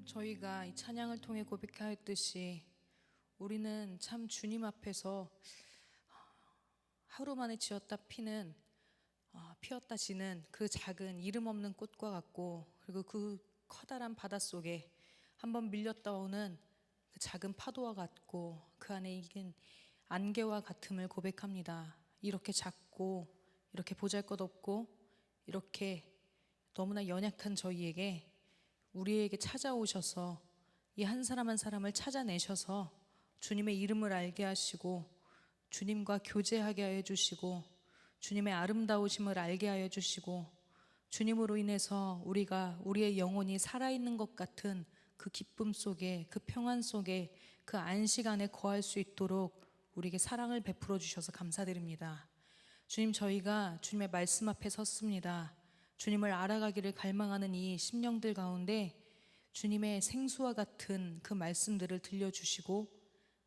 저희가 이 찬양을 통해 고백하였듯이 우리는 참 주님 앞에서 하루 만에 지었다 피었다 지는 그 작은 이름 없는 꽃과 같고, 그리고 그 커다란 바다 속에 한번 밀렸다 오는 그 작은 파도와 같고, 그 안에 이긴 안개와 같음을 고백합니다. 이렇게 작고, 이렇게 보잘것없고, 이렇게 너무나 연약한 저희에게, 우리에게 찾아오셔서 이 한 사람 한 사람을 찾아내셔서 주님의 이름을 알게 하시고, 주님과 교제하게 하여 주시고, 주님의 아름다우심을 알게 하여 주시고, 주님으로 인해서 우리의 영혼이 살아있는 것 같은 그 기쁨 속에, 그 평안 속에, 그 안식 안에 거할 수 있도록 우리에게 사랑을 베풀어 주셔서 감사드립니다. 주님, 저희가 주님의 말씀 앞에 섰습니다. 주님을 알아가기를 갈망하는 이 심령들 가운데 주님의 생수와 같은 그 말씀들을 들려주시고,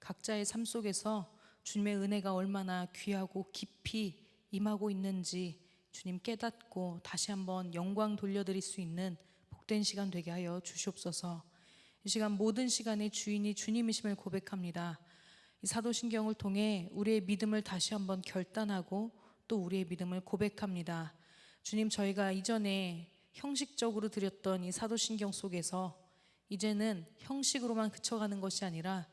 각자의 삶 속에서 주님의 은혜가 얼마나 귀하고 깊이 임하고 있는지 주님 깨닫고 다시 한번 영광 돌려드릴 수 있는 복된 시간 되게 하여 주시옵소서. 이 시간 모든 시간의 주인이 주님이심을 고백합니다. 이 사도신경을 통해 우리의 믿음을 다시 한번 결단하고 또 우리의 믿음을 고백합니다. 주님, 저희가 이전에 형식적으로 드렸던 이 사도신경 속에서 이제는 형식으로만 그쳐가는 것이 아니라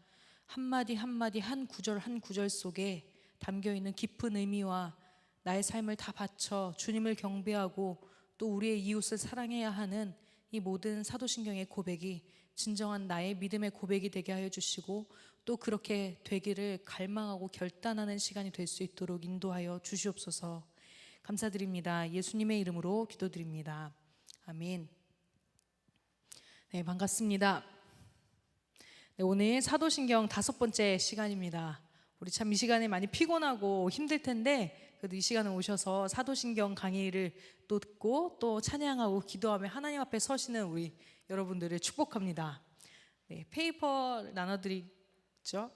한마디 한마디, 한 구절 한 구절 속에 담겨있는 깊은 의미와 나의 삶을 다 바쳐 주님을 경배하고 또 우리의 이웃을 사랑해야 하는 이 모든 사도신경의 고백이 진정한 나의 믿음의 고백이 되게 하여 주시고, 또 그렇게 되기를 갈망하고 결단하는 시간이 될 수 있도록 인도하여 주시옵소서. 감사드립니다. 예수님의 이름으로 기도드립니다. 아멘. 네, 반갑습니다. 네, 오늘 사도신경 5번째 시간입니다. 우리 참 이 시간에 많이 피곤하고 힘들 텐데, 그래도 이 시간에 오셔서 사도신경 강의를 또 듣고 또 찬양하고 기도하며 하나님 앞에 서시는 우리 여러분들을 축복합니다. 네, 페이퍼 나눠드리죠.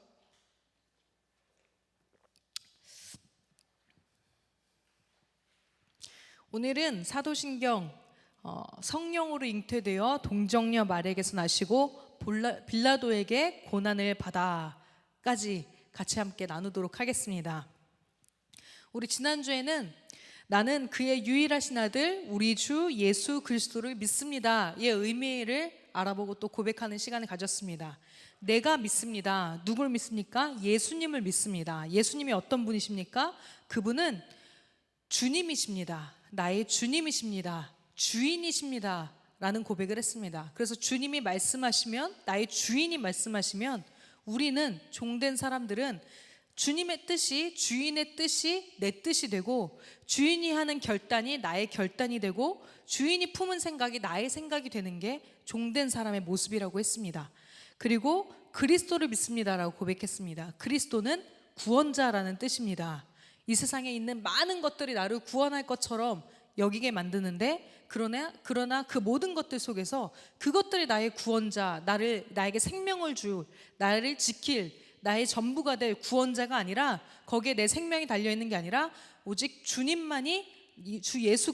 오늘은 사도신경 성령으로 잉태되어 동정녀 마리아에게서 나시고 빌라도에게 고난을 받아까지 같이 함께 나누도록 하겠습니다. 우리 지난주에는 나는 그의 유일하신 아들 우리 주 예수 그리스도를 믿습니다 의 의미를 알아보고 또 고백하는 시간을 가졌습니다. 내가 믿습니다. 누굴 믿습니까? 예수님을 믿습니다. 예수님이 어떤 분이십니까? 그분은 주님이십니다. 나의 주님이십니다. 주인이십니다 라는 고백을 했습니다. 그래서 주님이 말씀하시면, 나의 주인이 말씀하시면, 우리는 종된 사람들은 주님의 뜻이, 주인의 뜻이 내 뜻이 되고, 주인이 하는 결단이 나의 결단이 되고, 주인이 품은 생각이 나의 생각이 되는 게 종된 사람의 모습이라고 했습니다. 그리고 그리스도를 믿습니다라고 고백했습니다. 그리스도는 구원자라는 뜻입니다. 이 세상에 있는 많은 것들이 나를 구원할 것처럼 여기게 만드는데, 그러나 그 모든 것들 속에서 그것들이 나의 구원자, 나에게 생명을 줄, 나를 지킬, 나의 전부가 될 구원자가 아니라, 거기에 내 생명이 달려있는 게 아니라 오직 주님만이, 주 예수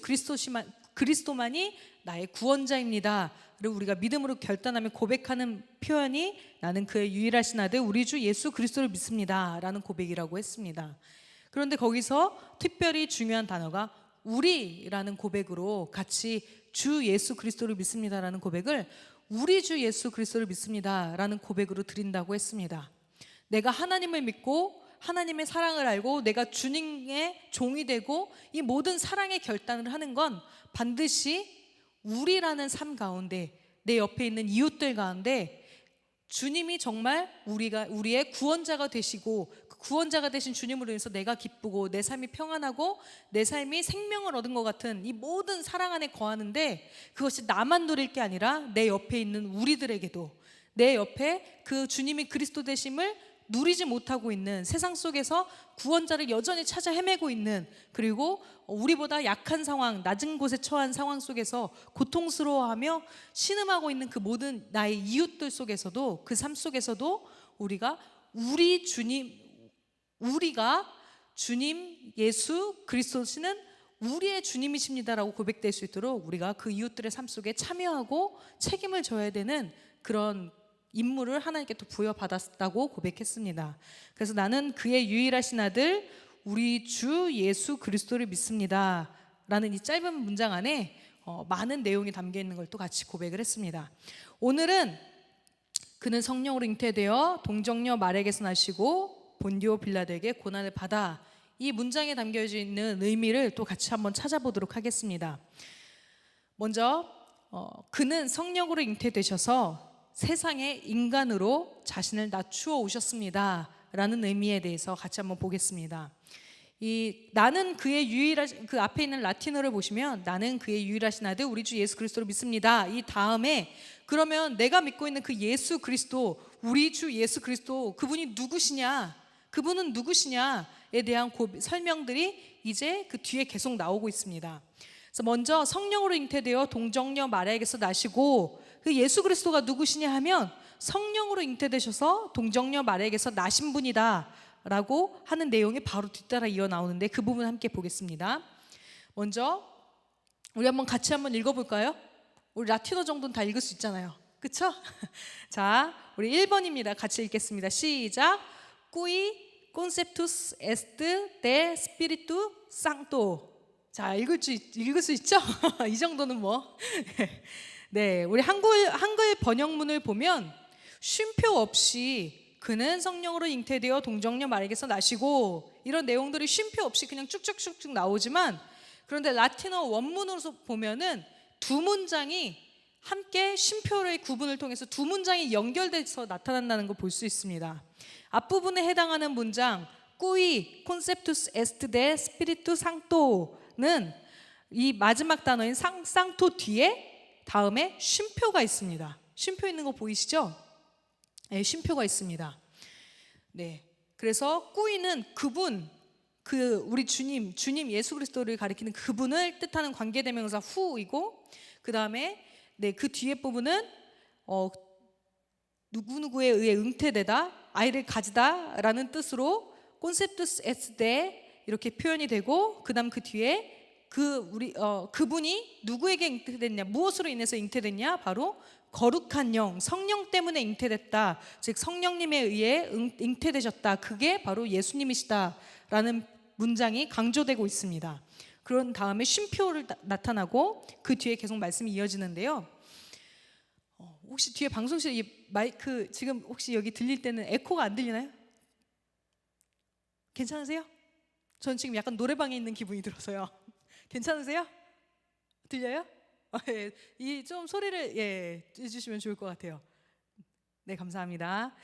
그리스도만이 나의 구원자입니다. 그리고 우리가 믿음으로 결단하며 고백하는 표현이 나는 그의 유일하신 아들 우리 주 예수 그리스도를 믿습니다 라는 고백이라고 했습니다. 그런데 거기서 특별히 중요한 단어가 우리라는 고백으로 같이 주 예수 그리스도를 믿습니다라는 고백을 우리 주 예수 그리스도를 믿습니다라는 고백으로 드린다고 했습니다. 내가 하나님을 믿고 하나님의 사랑을 알고 내가 주님의 종이 되고 이 모든 사랑의 결단을 하는 건 반드시 우리라는 삶 가운데, 내 옆에 있는 이웃들 가운데 주님이 정말 우리의 구원자가 되시고, 그 구원자가 되신 주님으로 인해서 내가 기쁘고 내 삶이 평안하고 내 삶이 생명을 얻은 것 같은 이 모든 사랑 안에 거하는데, 그것이 나만 누릴 게 아니라 내 옆에 있는 우리들에게도, 내 옆에 그 주님이 그리스도 되심을 누리지 못하고 있는, 세상 속에서 구원자를 여전히 찾아 헤매고 있는, 그리고 우리보다 약한 상황, 낮은 곳에 처한 상황 속에서 고통스러워하며 신음하고 있는 그 모든 나의 이웃들 속에서도, 그 삶 속에서도 우리가 주님 예수 그리스도시는 우리의 주님이십니다라고 고백될 수 있도록 우리가 그 이웃들의 삶 속에 참여하고 책임을 져야 되는 그런 임무를 하나님께 또 부여받았다고 고백했습니다. 그래서 나는 그의 유일하신 아들 우리 주 예수 그리스도를 믿습니다 라는 이 짧은 문장 안에 많은 내용이 담겨 있는 걸 또 같이 고백을 했습니다. 오늘은 그는 성령으로 잉태되어 동정녀 마리아에게서 나시고 본디오 빌라도에게 고난을 받아, 이 문장에 담겨져 있는 의미를 또 같이 한번 찾아보도록 하겠습니다. 먼저 그는 성령으로 잉태되셔서 세상에 인간으로 자신을 낮추어 오셨습니다 라는 의미에 대해서 같이 한번 보겠습니다. 이 나는 그의 유일하신, 그 앞에 있는 라틴어를 보시면 나는 그의 유일하신 아들 우리 주 예수 그리스도를 믿습니다, 이 다음에 그러면 내가 믿고 있는 그 예수 그리스도, 우리 주 예수 그리스도, 그분이 누구시냐, 그분은 누구시냐에 대한 설명들이 이제 그 뒤에 계속 나오고 있습니다. 그래서 먼저 성령으로 잉태되어 동정녀 마리아에게서 나시고, 그 예수 그리스도가 누구시냐 하면 성령으로 잉태되셔서 동정녀 마리아에게서 나신 분이다 라고 하는 내용이 바로 뒤따라 이어 나오는데, 그 부분 함께 보겠습니다. 먼저 우리 같이 한번 읽어볼까요? 우리 라틴어 정도는 다 읽을 수 있잖아요, 그쵸? 자, 우리 1번입니다. 같이 읽겠습니다. 시작. Qui conceptus est de spiritu sancto. 자, 읽을 수 있죠? 이 정도는 뭐. 네, 우리 한글 번역문을 보면 쉼표 없이 그는 성령으로 잉태되어 동정녀 마리아에게서 나시고, 이런 내용들이 쉼표 없이 그냥 쭉쭉쭉쭉 나오지만, 그런데 라틴어 원문으로 보면은 두 문장이 함께 쉼표의 구분을 통해서 두 문장이 연결돼서 나타난다는 걸 볼 수 있습니다. 앞부분에 해당하는 문장 Qui conceptus est de spiritu sancto는 이 마지막 단어인 쌍토 뒤에 다음에 쉼표가 있습니다. 쉼표 있는 거 보이시죠? 네, 쉼표가 있습니다. 네, 그래서 꾸이는 그분, 우리 주님 예수 그리스도를 가리키는 그분을 뜻하는 관계대명사 후이고, 그 다음에 그 뒤에 부분은 누구누구에 의해 응태되다, 아이를 가지다라는 뜻으로 conceptus est de 이렇게 표현이 되고, 그 다음 그 뒤에 그분이 누구에게 잉태됐냐, 무엇으로 인해서 잉태됐냐, 바로 거룩한 영, 성령 때문에 잉태됐다, 즉 성령님에 의해 잉태되셨다, 그게 바로 예수님이시다라는 문장이 강조되고 있습니다. 그런 다음에 쉼표를 나타나고 그 뒤에 계속 말씀이 이어지는데요. 혹시 뒤에 방송실 이 마이크 지금 혹시 여기 들릴 때는 에코가 안 들리나요? 괜찮으세요? 전 지금 약간 노래방에 있는 기분이 들어서요. 괜찮으세요? 들려요? 이 좀 소리를 해주시면 좋을 것 같아요. 네, 감사합니다.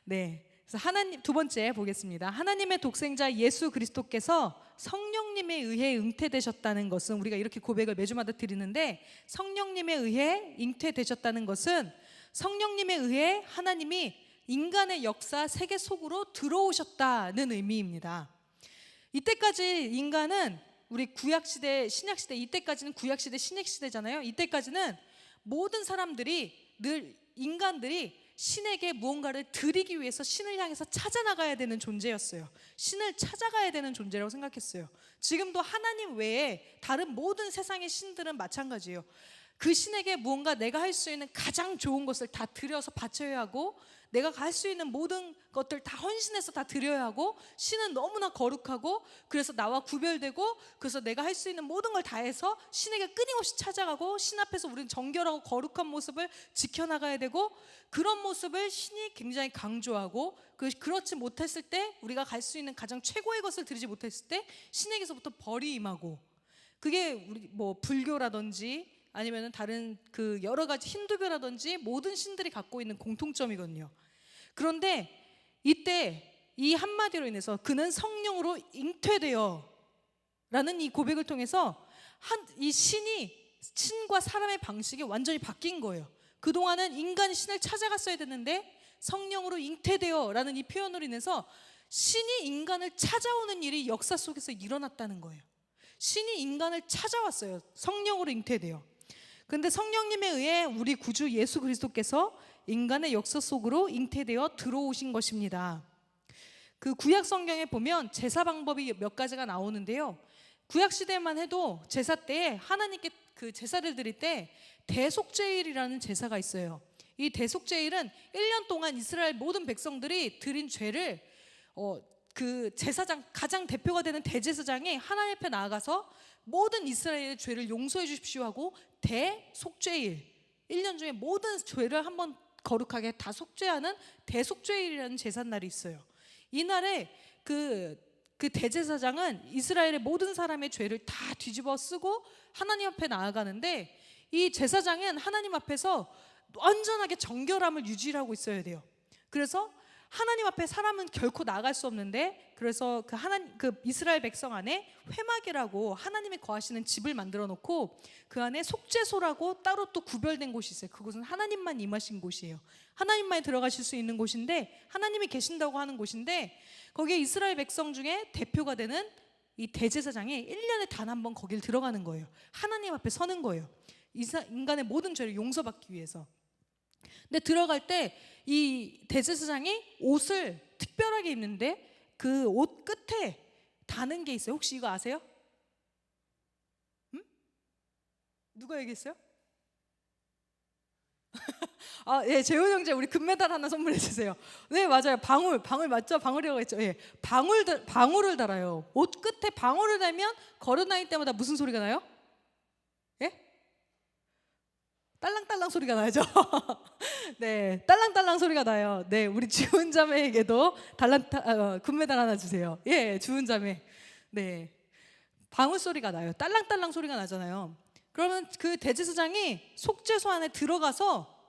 네, 그래서 두 번째 보겠습니다. 하나님의 독생자 예수 그리스도께서 성령님에 의해 잉태되셨다는 것은, 우리가 이렇게 고백을 매주마다 드리는데, 성령님에 의해 잉태되셨다는 것은 성령님에 의해 하나님이 인간의 역사 세계 속으로 들어오셨다는 의미입니다. 이때까지 인간은, 우리 구약시대, 신약시대, 이때까지는 구약시대, 신약시대잖아요. 이때까지는 모든 사람들이, 늘 인간들이 신에게 무언가를 드리기 위해서 신을 향해서 찾아나가야 되는 존재였어요. 신을 찾아가야 되는 존재라고 생각했어요. 지금도 하나님 외에 다른 모든 세상의 신들은 마찬가지예요. 그 신에게 무언가 내가 할 수 있는 가장 좋은 것을 다 드려서 바쳐야 하고, 내가 할 수 있는 모든 것들 다 헌신해서 다 드려야 하고, 신은 너무나 거룩하고 그래서 나와 구별되고, 그래서 내가 할 수 있는 모든 걸 다해서 신에게 끊임없이 찾아가고, 신 앞에서 우리는 정결하고 거룩한 모습을 지켜나가야 되고, 그런 모습을 신이 굉장히 강조하고, 그렇지 못했을 때, 우리가 갈 수 있는 가장 최고의 것을 드리지 못했을 때 신에게서부터 벌이 임하고, 그게 우리 뭐 불교라든지 아니면 다른 그 여러 가지 힌두교라든지 모든 신들이 갖고 있는 공통점이거든요. 그런데 이때 이 한마디로 인해서 그는 성령으로 잉태되어 라는 이 고백을 통해서 이 신과 사람의 방식이 완전히 바뀐 거예요. 그동안은 인간이 신을 찾아갔어야 됐는데 성령으로 잉태되어 라는 이 표현으로 인해서 신이 인간을 찾아오는 일이 역사 속에서 일어났다는 거예요. 신이 인간을 찾아왔어요. 성령으로 잉태되어. 그런데 성령님에 의해 우리 구주 예수 그리스도께서 인간의 역사 속으로 잉태되어 들어오신 것입니다. 그 구약 성경에 보면 제사 방법이 몇 가지가 나오는데요. 구약 시대만 해도 제사 때에 하나님께 그 제사를 드릴 때 대속제일이라는 제사가 있어요. 이 대속죄일은 1년 동안 이스라엘 모든 백성들이 드린 죄를 그 제사장, 가장 대표가 되는 대제사장이 하나님 앞에 나아가서 모든 이스라엘의 죄를 용서해 주십시오 하고 대속죄일, 1년 중에 모든 죄를 한번 거룩하게 다 속죄하는 대속죄일이라는 제삿날이 있어요. 이날에 그 대제사장은 이스라엘의 모든 사람의 죄를 다 뒤집어 쓰고 하나님 앞에 나아가는데, 이 제사장은 하나님 앞에서 완전하게 정결함을 유지하고 있어야 돼요. 그래서 하나님 앞에 사람은 결코 나갈 수 없는데, 그래서 그 이스라엘 백성 안에 회막이라고 하나님이 거하시는 집을 만들어 놓고 그 안에 속죄소라고 따로 또 구별된 곳이 있어요. 그곳은 하나님만 임하신 곳이에요. 하나님만이 들어가실 수 있는 곳인데, 하나님이 계신다고 하는 곳인데, 거기에 이스라엘 백성 중에 대표가 되는 이 대제사장이 1년에 단 한 번 거길 들어가는 거예요. 하나님 앞에 서는 거예요. 인간의 모든 죄를 용서받기 위해서. 근데 들어갈 때 이 대제사장이 옷을 특별하게 입는데 그 옷 끝에 다는 게 있어요. 혹시 이거 아세요? 누가 얘기했어요? 예, 재훈 형제 우리 금메달 하나 선물해 주세요. 네, 맞아요. 방울 맞죠? 방울이라고 했죠. 예, 방울을 달아요. 옷 끝에 방울을 달면 걸어 다닐 때마다 무슨 소리가 나요? 예? 딸랑딸랑 소리가 나죠. 네, 딸랑딸랑 소리가 나요. 네, 우리 주은 자매에게도 금메달 하나 주세요. 예, 주은 자매. 네, 방울 소리가 나요. 딸랑딸랑 소리가 나잖아요. 그러면 그 대제사장이 속죄소 안에 들어가서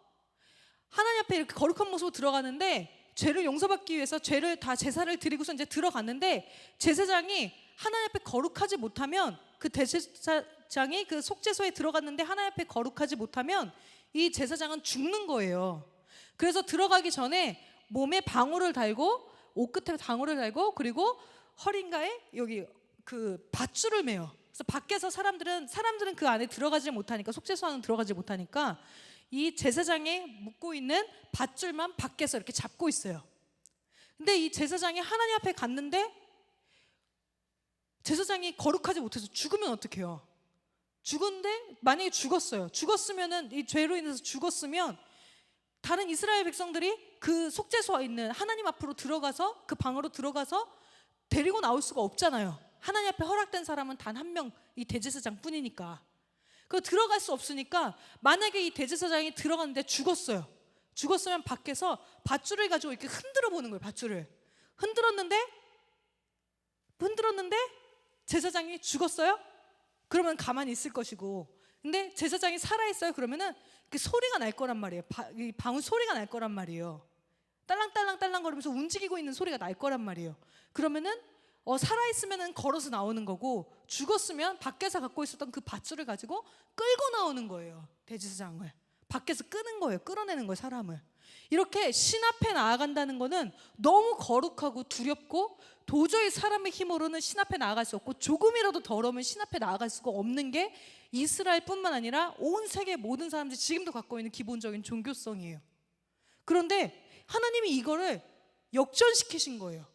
하나님 앞에 이렇게 거룩한 모습으로 들어가는데, 죄를 용서받기 위해서 죄를 다 제사를 드리고서 이제 들어갔는데, 제사장이 하나님 앞에 거룩하지 못하면, 그 대제사장이 그 속죄소에 들어갔는데 하나님 앞에 거룩하지 못하면 이 제사장은 죽는 거예요. 그래서 들어가기 전에 몸에 방울을 달고, 옷 끝에 방울을 달고, 그리고 허리인가에 여기 그 밧줄을 매요. 그래서 밖에서 사람들은 그 안에 들어가지 못하니까, 속죄소 안에 들어가지 못하니까 이 제사장이 묶고 있는 밧줄만 밖에서 이렇게 잡고 있어요. 근데 이 제사장이 하나님 앞에 갔는데, 제사장이 거룩하지 못해서 죽으면 어떡해요? 죽은데 만약에 죽었으면은, 이 죄로 인해서 죽었으면 다른 이스라엘 백성들이 그 속죄소에 있는 하나님 앞으로 들어가서, 그 방으로 들어가서 데리고 나올 수가 없잖아요. 하나님 앞에 허락된 사람은 단 한 명, 이 대제사장 뿐이니까. 그 들어갈 수 없으니까, 만약에 이 대제사장이 들어갔는데 죽었으면 밖에서 밧줄을 가지고 이렇게 흔들어 보는 거예요. 밧줄을 흔들었는데 제사장이 죽었어요? 그러면 가만히 있을 것이고, 근데 제사장이 살아있어요? 그러면은 그 소리가 날 거란 말이에요. 이 방울 소리가 날 거란 말이에요. 딸랑딸랑 거리면서 움직이고 있는 소리가 날 거란 말이에요. 그러면은 살아있으면 걸어서 나오는 거고, 죽었으면 밖에서 갖고 있었던 그 밧줄을 가지고 끌고 나오는 거예요. 대제사장을 밖에서 끄는 거예요. 끌어내는 거예요, 사람을. 이렇게 신 앞에 나아간다는 거는 너무 거룩하고 두렵고, 도저히 사람의 힘으로는 신 앞에 나아갈 수 없고, 조금이라도 더러우면 신 앞에 나아갈 수가 없는 게 이스라엘뿐만 아니라 온 세계 모든 사람들이 지금도 갖고 있는 기본적인 종교성이에요. 그런데 하나님이 이거를 역전시키신 거예요.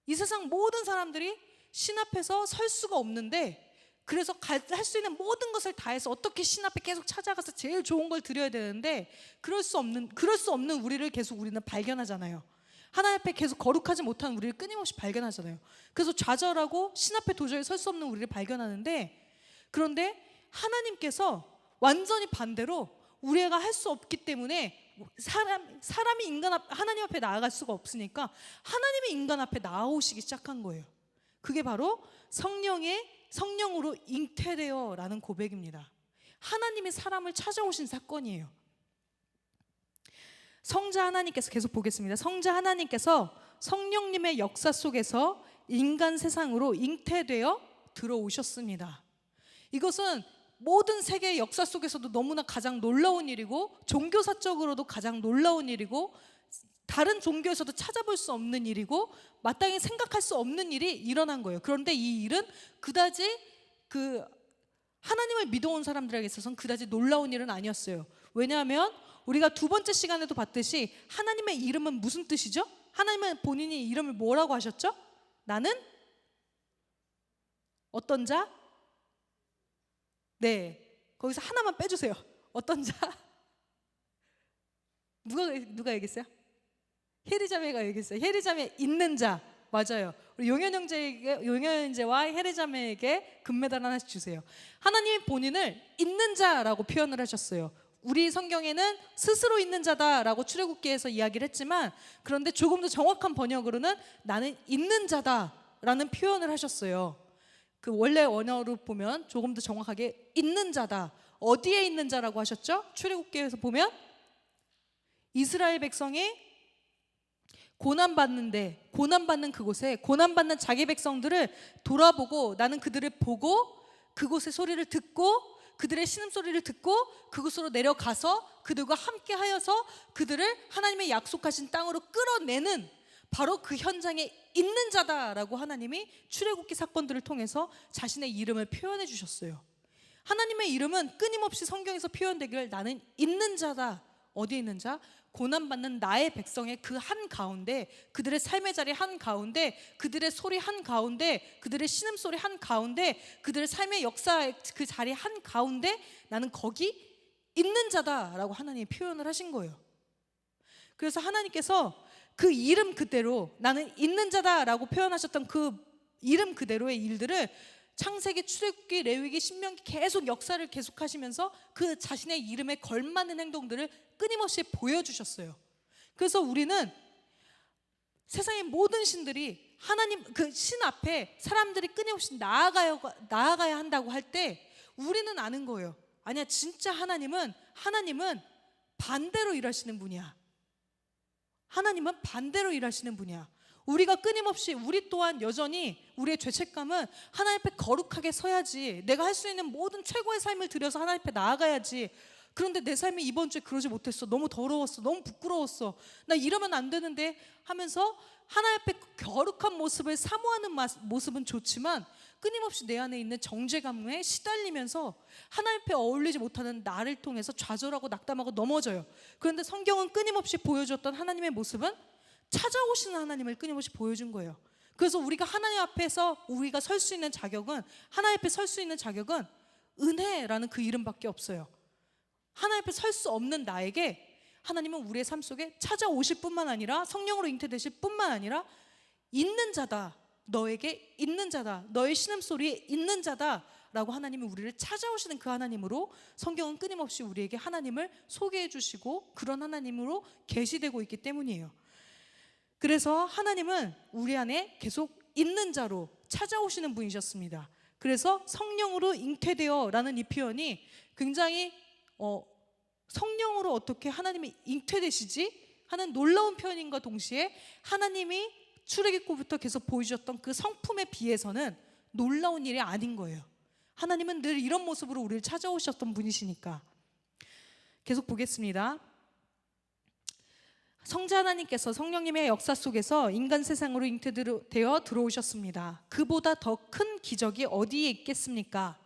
이 세상 모든 사람들이 신 앞에서 설 수가 없는데, 그래서 할 수 있는 모든 것을 다해서 어떻게 신 앞에 계속 찾아가서 제일 좋은 걸 드려야 되는데, 그럴 수 없는 우리를 계속 우리는 발견하잖아요. 하나님 앞에 계속 거룩하지 못한 우리를 끊임없이 발견하잖아요. 그래서 좌절하고 신 앞에 도저히 설 수 없는 우리를 발견하는데, 그런데 하나님께서 완전히 반대로 우리가 할 수 없기 때문에, 사람이 하나님 앞에 나아갈 수가 없으니까 하나님이 인간 앞에 나아오시기 시작한 거예요. 그게 바로 성령으로 잉태되어 라는 고백입니다. 하나님이 사람을 찾아오신 사건이에요. 성자 하나님께서, 계속 보겠습니다. 성자 하나님께서 성령님의 역사 속에서 인간 세상으로 잉태되어 들어오셨습니다. 이것은 모든 세계의 역사 속에서도 너무나 가장 놀라운 일이고, 종교사적으로도 가장 놀라운 일이고, 다른 종교에서도 찾아볼 수 없는 일이고, 마땅히 생각할 수 없는 일이 일어난 거예요. 그런데 이 일은 그다지 하나님을 믿어온 사람들에게 있어서는 그다지 놀라운 일은 아니었어요. 왜냐하면 우리가 두 번째 시간에도 봤듯이 하나님의 이름은 무슨 뜻이죠? 하나님은 본인이 이름을 뭐라고 하셨죠? 나는 어떤 자? 네, 거기서 하나만 빼주세요. 어떤 자? 누가 얘기했어요? 혜리자매가 얘기했어요. 혜리자매 있는 자. 맞아요. 우리 용현제와 혜리자매에게 금메달 하나씩 주세요. 하나님이 본인을 있는 자라고 표현을 하셨어요. 우리 성경에는 스스로 있는 자다라고 출애굽기에서 이야기를 했지만, 그런데 조금 더 정확한 번역으로는 나는 있는 자다라는 표현을 하셨어요. 그 원래 원어로 보면 조금 더 정확하게 있는 자다. 어디에 있는 자라고 하셨죠? 출애굽기에서 보면 이스라엘 백성이 고난받는 그곳에 고난받는 자기 백성들을 돌아보고, 나는 그들을 보고 그곳의 소리를 듣고 그들의 신음소리를 듣고 그곳으로 내려가서 그들과 함께 하여서 그들을 하나님의 약속하신 땅으로 끌어내는 바로 그 현장에 있는 자다라고 하나님이 출애굽기 사건들을 통해서 자신의 이름을 표현해 주셨어요. 하나님의 이름은 끊임없이 성경에서 표현되기를 나는 있는 자다. 어디에 있는 자? 고난받는 나의 백성의 그 한가운데, 그들의 삶의 자리 한가운데, 그들의 소리 한가운데, 그들의 신음소리 한가운데, 그들의 삶의 역사의 그 자리 한가운데 나는 거기 있는 자다라고 하나님이 표현을 하신 거예요. 그래서 하나님께서 그 이름 그대로 나는 있는 자다라고 표현하셨던 그 이름 그대로의 일들을 창세기, 출애굽기, 레위기, 신명기 계속 역사를 계속하시면서 그 자신의 이름에 걸맞는 행동들을 끊임없이 보여주셨어요. 그래서 우리는 세상의 모든 신들이 하나님 그 신 앞에 사람들이 끊임없이 나아가야 한다고 할 때 우리는 아는 거예요. 아니야, 진짜 하나님은 반대로 일하시는 분이야. 하나님은 반대로 일하시는 분이야. 우리가 끊임없이, 우리 또한 여전히 우리의 죄책감은 하나님 앞에 거룩하게 서야지, 내가 할 수 있는 모든 최고의 삶을 들여서 하나님 앞에 나아가야지. 그런데 내 삶이 이번 주에 그러지 못했어. 너무 더러웠어. 너무 부끄러웠어. 나 이러면 안 되는데 하면서 하나님 앞에 거룩한 모습을 사모하는 모습은 좋지만 끊임없이 내 안에 있는 정죄감에 시달리면서 하나님 앞에 어울리지 못하는 나를 통해서 좌절하고 낙담하고 넘어져요. 그런데 성경은 끊임없이 보여줬던 하나님의 모습은 찾아오시는 하나님을 끊임없이 보여준 거예요. 그래서 우리가 하나님 앞에서 우리가 설 수 있는 자격은, 하나님 앞에 설 수 있는 자격은 은혜라는 그 이름밖에 없어요. 하나님 앞에 설 수 없는 나에게 하나님은 우리의 삶 속에 찾아오실 뿐만 아니라 성령으로 잉태되실 뿐만 아니라 있는 자다, 너에게 있는 자다, 너의 신음소리에 있는 자다 라고 하나님은 우리를 찾아오시는 그 하나님으로 성경은 끊임없이 우리에게 하나님을 소개해 주시고 그런 하나님으로 계시되고 있기 때문이에요. 그래서 하나님은 우리 안에 계속 있는 자로 찾아오시는 분이셨습니다. 그래서 성령으로 잉태되어 라는 이 표현이 굉장히 성령으로 어떻게 하나님이 잉태되시지? 하는 놀라운 표현인과 동시에 하나님이 출애굽기부터 계속 보여주셨던 그 성품에 비해서는 놀라운 일이 아닌 거예요. 하나님은 늘 이런 모습으로 우리를 찾아오셨던 분이시니까. 계속 보겠습니다. 성자 하나님께서 성령님의 역사 속에서 인간 세상으로 잉태되어 들어오셨습니다. 그보다 더 큰 기적이 어디에 있겠습니까?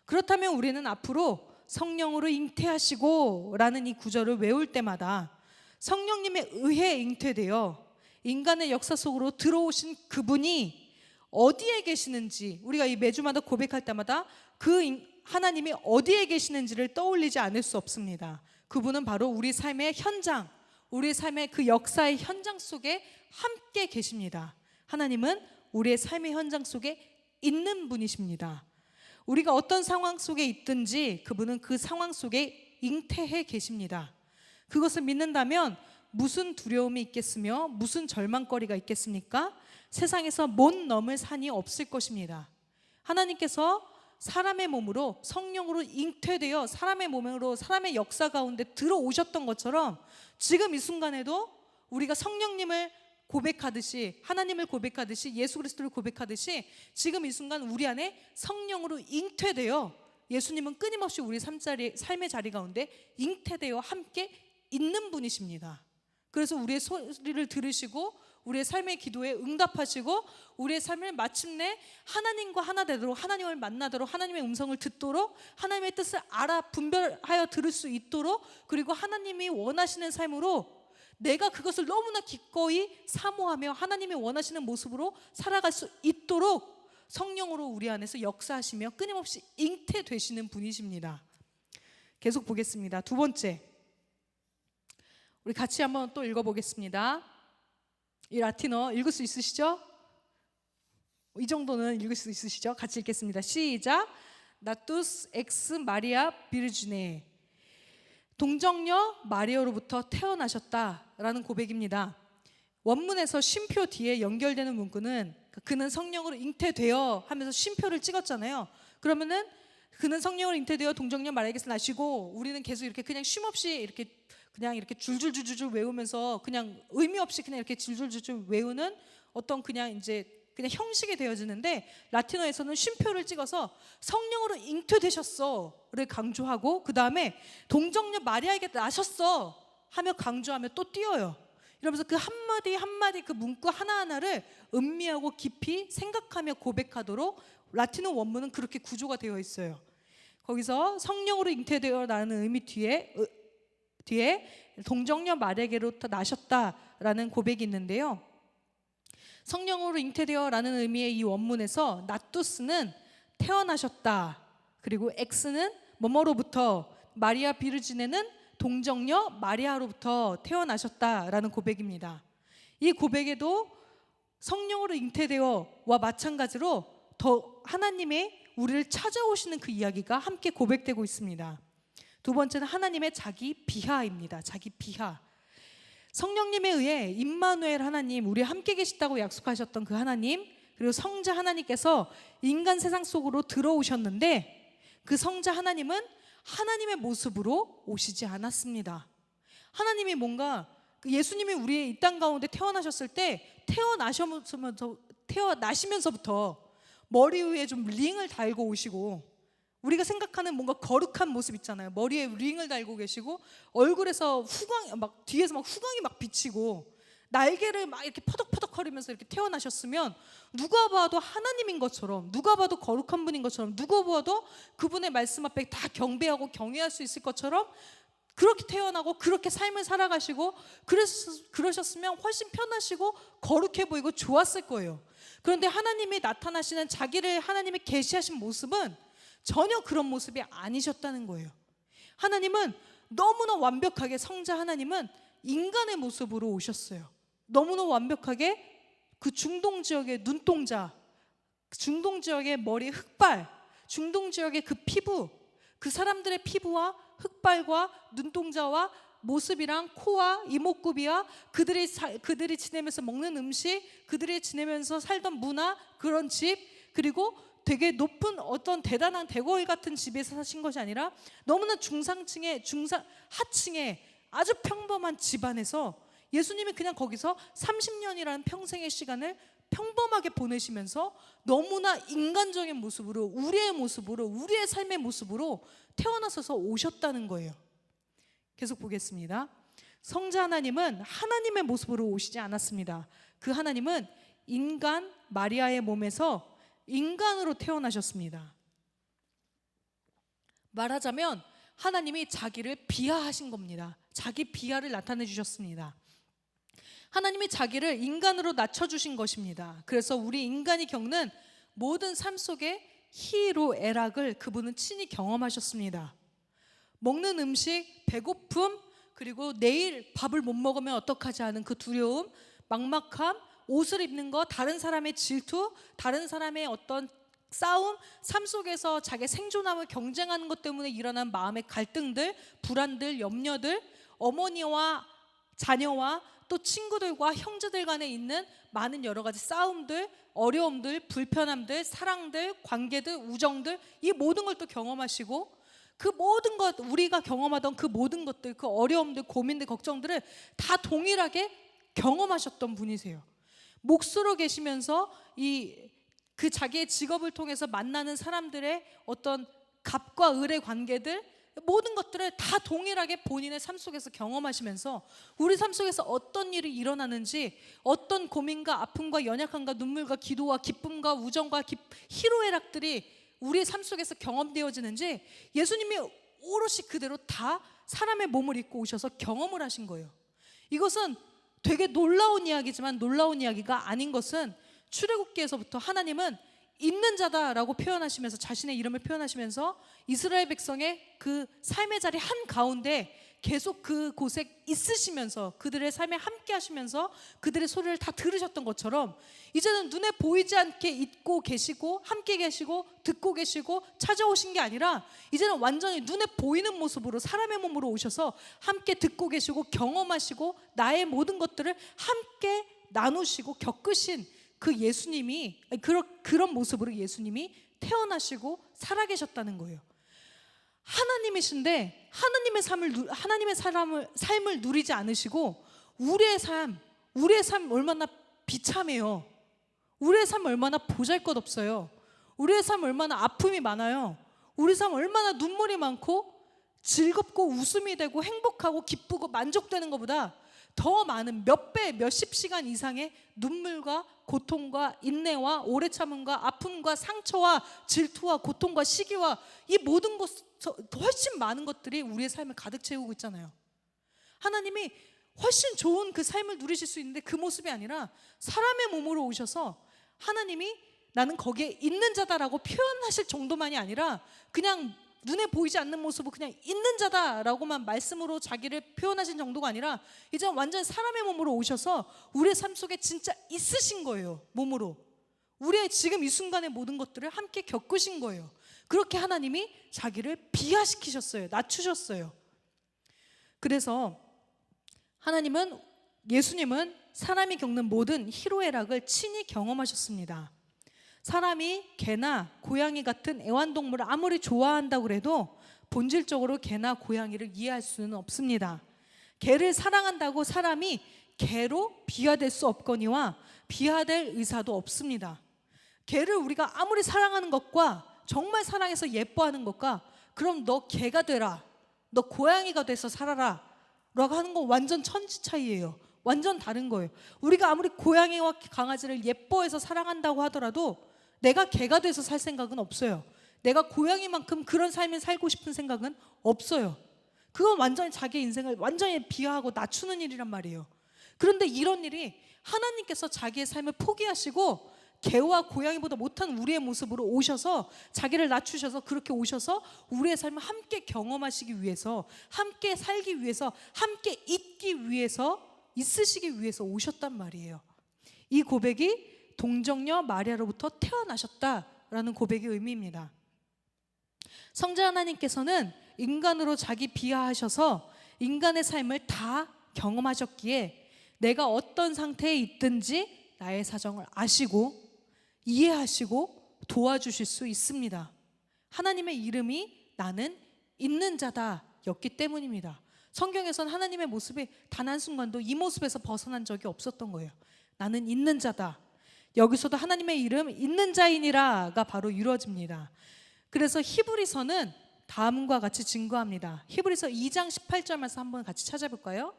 그렇다면 우리는 앞으로 성령으로 잉태하시고 라는 이 구절을 외울 때마다 성령님에 의해 잉태되어 인간의 역사 속으로 들어오신 그분이 어디에 계시는지, 우리가 이 매주마다 고백할 때마다 그 하나님이 어디에 계시는지를 떠올리지 않을 수 없습니다. 그분은 바로 우리 삶의 현장, 우리의 삶의 그 역사의 현장 속에 함께 계십니다. 하나님은 우리의 삶의 현장 속에 있는 분이십니다. 우리가 어떤 상황 속에 있든지 그분은 그 상황 속에 잉태해 계십니다. 그것을 믿는다면 무슨 두려움이 있겠으며 무슨 절망거리가 있겠습니까? 세상에서 못 넘을 산이 없을 것입니다. 하나님께서 사람의 몸으로 성령으로 잉태되어 사람의 몸으로 사람의 역사 가운데 들어오셨던 것처럼 지금 이 순간에도 우리가 성령님을 고백하듯이, 하나님을 고백하듯이, 예수 그리스도를 고백하듯이 지금 이 순간 우리 안에 성령으로 잉태되어 예수님은 끊임없이 우리 삶의 자리 가운데 잉태되어 함께 있는 분이십니다. 그래서 우리의 소리를 들으시고 우리의 삶의 기도에 응답하시고 우리의 삶을 마침내 하나님과 하나 되도록, 하나님을 만나도록, 하나님의 음성을 듣도록, 하나님의 뜻을 알아 분별하여 들을 수 있도록, 그리고 하나님이 원하시는 삶으로 내가 그것을 너무나 기꺼이 사모하며 하나님이 원하시는 모습으로 살아갈 수 있도록 성령으로 우리 안에서 역사하시며 끊임없이 잉태되시는 분이십니다. 계속 보겠습니다. 두 번째, 우리 같이 한번 또 읽어보겠습니다. 이 라틴어 읽을 수 있으시죠? 이 정도는 읽을 수 있으시죠? 같이 읽겠습니다. 시작. 나투스 엑스 마리아 비르지네. 동정녀 마리아로부터 태어나셨다라는 고백입니다. 원문에서 쉼표 뒤에 연결되는 문구는 그는 성령으로 잉태되어 하면서 쉼표를 찍었잖아요. 그러면은 그는 성령으로 잉태되어 동정녀 마리아에게서 나시고, 우리는 계속 이렇게 그냥 쉼없이 이렇게 그냥 이렇게 줄줄줄줄 외우면서 그냥 의미 없이 그냥 이렇게 줄줄줄줄 외우는 어떤 그냥 이제 그냥 형식이 되어지는데, 라틴어에서는 쉼표를 찍어서 성령으로 잉태되셨어를 강조하고, 그 다음에 동정녀 마리아에게 나셨어 하며 강조하며 또 띄어요. 이러면서 그 한마디 한마디 그 문구 하나하나를 음미하고 깊이 생각하며 고백하도록 라틴어 원문은 그렇게 구조가 되어 있어요. 거기서 성령으로 잉태되어라는 의미 뒤에 동정녀 마리아에게로부터 나셨다라는 고백이 있는데요. 성령으로 잉태되어라는 의미의 이 원문에서 나투스는 태어나셨다, 그리고 엑스는 뭐뭐로부터, 마리아 비르지네는 동정녀 마리아로부터 태어나셨다라는 고백입니다. 이 고백에도 성령으로 잉태되어와 마찬가지로 더 하나님의 우리를 찾아오시는 그 이야기가 함께 고백되고 있습니다. 두 번째는 하나님의 자기 비하입니다. 자기 비하. 성령님에 의해 임마누엘 하나님, 우리 함께 계시다고 약속하셨던 그 하나님, 그리고 성자 하나님께서 인간 세상 속으로 들어오셨는데, 그 성자 하나님은 하나님의 모습으로 오시지 않았습니다. 하나님이 뭔가 예수님이 우리의 이 땅 가운데 태어나셨을 때 태어나시면서부터 머리 위에 좀 링을 달고 오시고, 우리가 생각하는 뭔가 거룩한 모습 있잖아요. 머리에 링을 달고 계시고, 얼굴에서 후광 막 뒤에서 막 후광이 막 비치고, 날개를 막 이렇게 퍼덕퍼덕거리면서 이렇게 태어나셨으면 누가 봐도 하나님인 것처럼, 누가 봐도 거룩한 분인 것처럼, 누가 봐도 그분의 말씀 앞에 다 경배하고 경외할 수 있을 것처럼 그렇게 태어나고 그렇게 삶을 살아가시고, 그러셨으면 훨씬 편하시고 거룩해 보이고 좋았을 거예요. 그런데 하나님이 나타나시는, 자기를 하나님이 계시하신 모습은 전혀 그런 모습이 아니셨다는 거예요. 하나님은 너무나 완벽하게, 성자 하나님은 인간의 모습으로 오셨어요. 너무나 완벽하게 그 중동 지역의 눈동자, 중동 지역의 머리 흑발, 중동 지역의 그 피부, 그 사람들의 피부와 흑발과 눈동자와 모습이랑 코와 이목구비와 그들이 지내면서 먹는 음식, 그들이 지내면서 살던 문화, 그런 집, 그리고 되게 높은 어떤 대단한 대궐 같은 집에서 사신 것이 아니라 너무나 하층의 아주 평범한 집안에서 예수님이 그냥 거기서 30년이라는 평생의 시간을 평범하게 보내시면서 너무나 인간적인 모습으로, 우리의 모습으로, 우리의 삶의 모습으로 태어나셔서 오셨다는 거예요. 계속 보겠습니다. 성자 하나님은 하나님의 모습으로 오시지 않았습니다. 그 하나님은 인간 마리아의 몸에서 인간으로 태어나셨습니다. 말하자면 하나님이 자기를 비하하신 겁니다. 자기 비하를 나타내 주셨습니다. 하나님이 자기를 인간으로 낮춰주신 것입니다. 그래서 우리 인간이 겪는 모든 삶 속에 희로애락을 그분은 친히 경험하셨습니다. 먹는 음식, 배고픔, 그리고 내일 밥을 못 먹으면 어떡하지 하는 그 두려움, 막막함, 옷을 입는 것, 다른 사람의 질투, 다른 사람의 어떤 싸움, 삶 속에서 자기 생존함을 경쟁하는 것 때문에 일어난 마음의 갈등들, 불안들, 염려들, 어머니와 자녀와 또 친구들과 형제들 간에 있는 많은 여러 가지 싸움들, 어려움들, 불편함들, 사랑들, 관계들, 우정들, 이 모든 걸 또 경험하시고, 그 모든 것, 우리가 경험하던 그 모든 것들, 그 어려움들, 고민들, 걱정들을 다 동일하게 경험하셨던 분이세요. 목수로 계시면서 그 자기의 직업을 통해서 만나는 사람들의 어떤 갑과 을의 관계들, 모든 것들을 다 동일하게 본인의 삶 속에서 경험하시면서 우리 삶 속에서 어떤 일이 일어나는지, 어떤 고민과 아픔과 연약함과 눈물과 기도와 기쁨과 우정과 희로애락들이 우리의 삶 속에서 경험되어지는지 예수님이 오롯이 그대로 다 사람의 몸을 입고 오셔서 경험을 하신 거예요. 이것은 되게 놀라운 이야기지만 놀라운 이야기가 아닌 것은, 출애굽기에서부터 하나님은 있는 자다라고 표현하시면서, 자신의 이름을 표현하시면서 이스라엘 백성의 그 삶의 자리 한가운데 계속 그곳에 있으시면서 그들의 삶에 함께 하시면서 그들의 소리를 다 들으셨던 것처럼 이제는 눈에 보이지 않게 있고 계시고 함께 계시고 듣고 계시고 찾아오신 게 아니라 이제는 완전히 눈에 보이는 모습으로 사람의 몸으로 오셔서 함께 듣고 계시고 경험하시고 나의 모든 것들을 함께 나누시고 겪으신 그 예수님이 그런 모습으로 예수님이 태어나시고 살아계셨다는 거예요. 하나님이신데 하나님의 삶을 누리지 않으시고 우리의 삶 얼마나 비참해요. 우리의 삶 얼마나 보잘것없어요. 우리의 삶 얼마나 아픔이 많아요. 우리 삶 얼마나 눈물이 많고 즐겁고 웃음이 되고 행복하고 기쁘고 만족되는 것보다 더 많은 몇 배, 몇십 시간 이상의 눈물과 고통과 인내와 오래 참음과 아픔과 상처와 질투와 고통과 시기와 이 모든 것 훨씬 많은 것들이 우리의 삶을 가득 채우고 있잖아요. 하나님이 훨씬 좋은 그 삶을 누리실 수 있는데 그 모습이 아니라 사람의 몸으로 오셔서 하나님이 나는 거기에 있는 자다라고 표현하실 정도만이 아니라 그냥 눈에 보이지 않는 모습으로 그냥 있는 자다라고만 말씀으로 자기를 표현하신 정도가 아니라 이제 완전 사람의 몸으로 오셔서 우리의 삶 속에 진짜 있으신 거예요. 몸으로 우리의 지금 이 순간의 모든 것들을 함께 겪으신 거예요. 그렇게 하나님이 자기를 비하시키셨어요. 낮추셨어요. 그래서 예수님은 사람이 겪는 모든 희로애락을 친히 경험하셨습니다. 사람이 개나 고양이 같은 애완동물을 아무리 좋아한다고 해도 본질적으로 개나 고양이를 이해할 수는 없습니다. 개를 사랑한다고 사람이 개로 비하될 수 없거니와 비하될 의사도 없습니다. 개를 우리가 아무리 사랑하는 것과 정말 사랑해서 예뻐하는 것과 그럼 너 개가 되라, 너 고양이가 돼서 살아라 라고 하는 건 완전 천지 차이예요. 완전 다른 거예요. 우리가 아무리 고양이와 강아지를 예뻐해서 사랑한다고 하더라도 내가 개가 돼서 살 생각은 없어요. 내가 고양이만큼 그런 삶을 살고 싶은 생각은 없어요. 그건 완전히 자기 인생을 완전히 비하하고 낮추는 일이란 말이에요. 그런데 이런 일이 하나님께서 자기의 삶을 포기하시고 개와 고양이보다 못한 우리의 모습으로 오셔서 자기를 낮추셔서 그렇게 오셔서 우리의 삶을 함께 경험하시기 위해서, 함께 살기 위해서, 함께 있기 위해서, 있으시기 위해서 오셨단 말이에요. 이 고백이 동정녀 마리아로부터 태어나셨다라는 고백의 의미입니다. 성자 하나님께서는 인간으로 자기 비하하셔서 인간의 삶을 다 경험하셨기에 내가 어떤 상태에 있든지 나의 사정을 아시고 이해하시고 도와주실 수 있습니다. 하나님의 이름이 나는 있는 자다 였기 때문입니다. 성경에서는 하나님의 모습이 단 한순간도 이 모습에서 벗어난 적이 없었던 거예요. 나는 있는 자다. 여기서도 하나님의 이름 있는 자이니라가 바로 이루어집니다. 그래서 히브리서는 다음과 같이 증거합니다. 히브리서 2장 18절 말씀 한번 같이 찾아볼까요?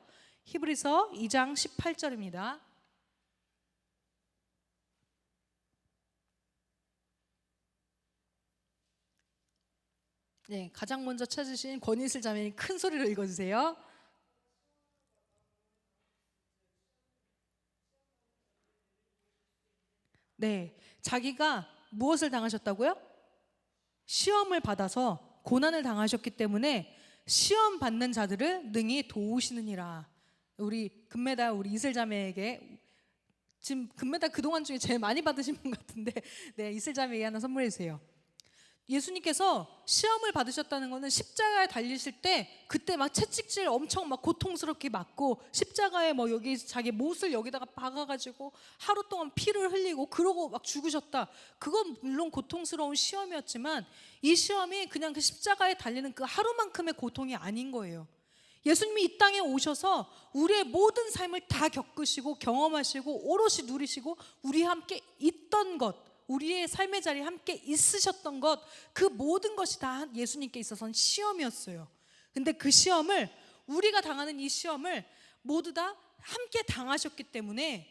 히브리서 2장 18절입니다. 네, 가장 먼저 찾으신 권희슬 자매님 큰 소리로 읽어주세요. 네, 자기가 무엇을 당하셨다고요? 시험을 받아서 고난을 당하셨기 때문에 시험 받는 자들을 능히 도우시느니라. 우리 금메달 우리 이슬 자매에게 지금 금메달 그동안 중에 제일 많이 받으신 분 같은데 네, 이슬 자매에게 하나 선물해 주세요. 예수님께서 시험을 받으셨다는 것은 십자가에 달리실 때 그때 막 채찍질 엄청 막 고통스럽게 맞고 십자가에 뭐 여기 자기 못을 여기다가 박아가지고 하루 동안 피를 흘리고 그러고 막 죽으셨다. 그건 물론 고통스러운 시험이었지만 이 시험이 그냥 그 십자가에 달리는 그 하루만큼의 고통이 아닌 거예요. 예수님이 이 땅에 오셔서 우리의 모든 삶을 다 겪으시고 경험하시고 오롯이 누리시고 우리와 함께 있던 것, 우리의 삶의 자리에 함께 있으셨던 것, 그 모든 것이 다 예수님께 있어서는 시험이었어요. 근데 그 시험을, 우리가 당하는 이 시험을 모두 다 함께 당하셨기 때문에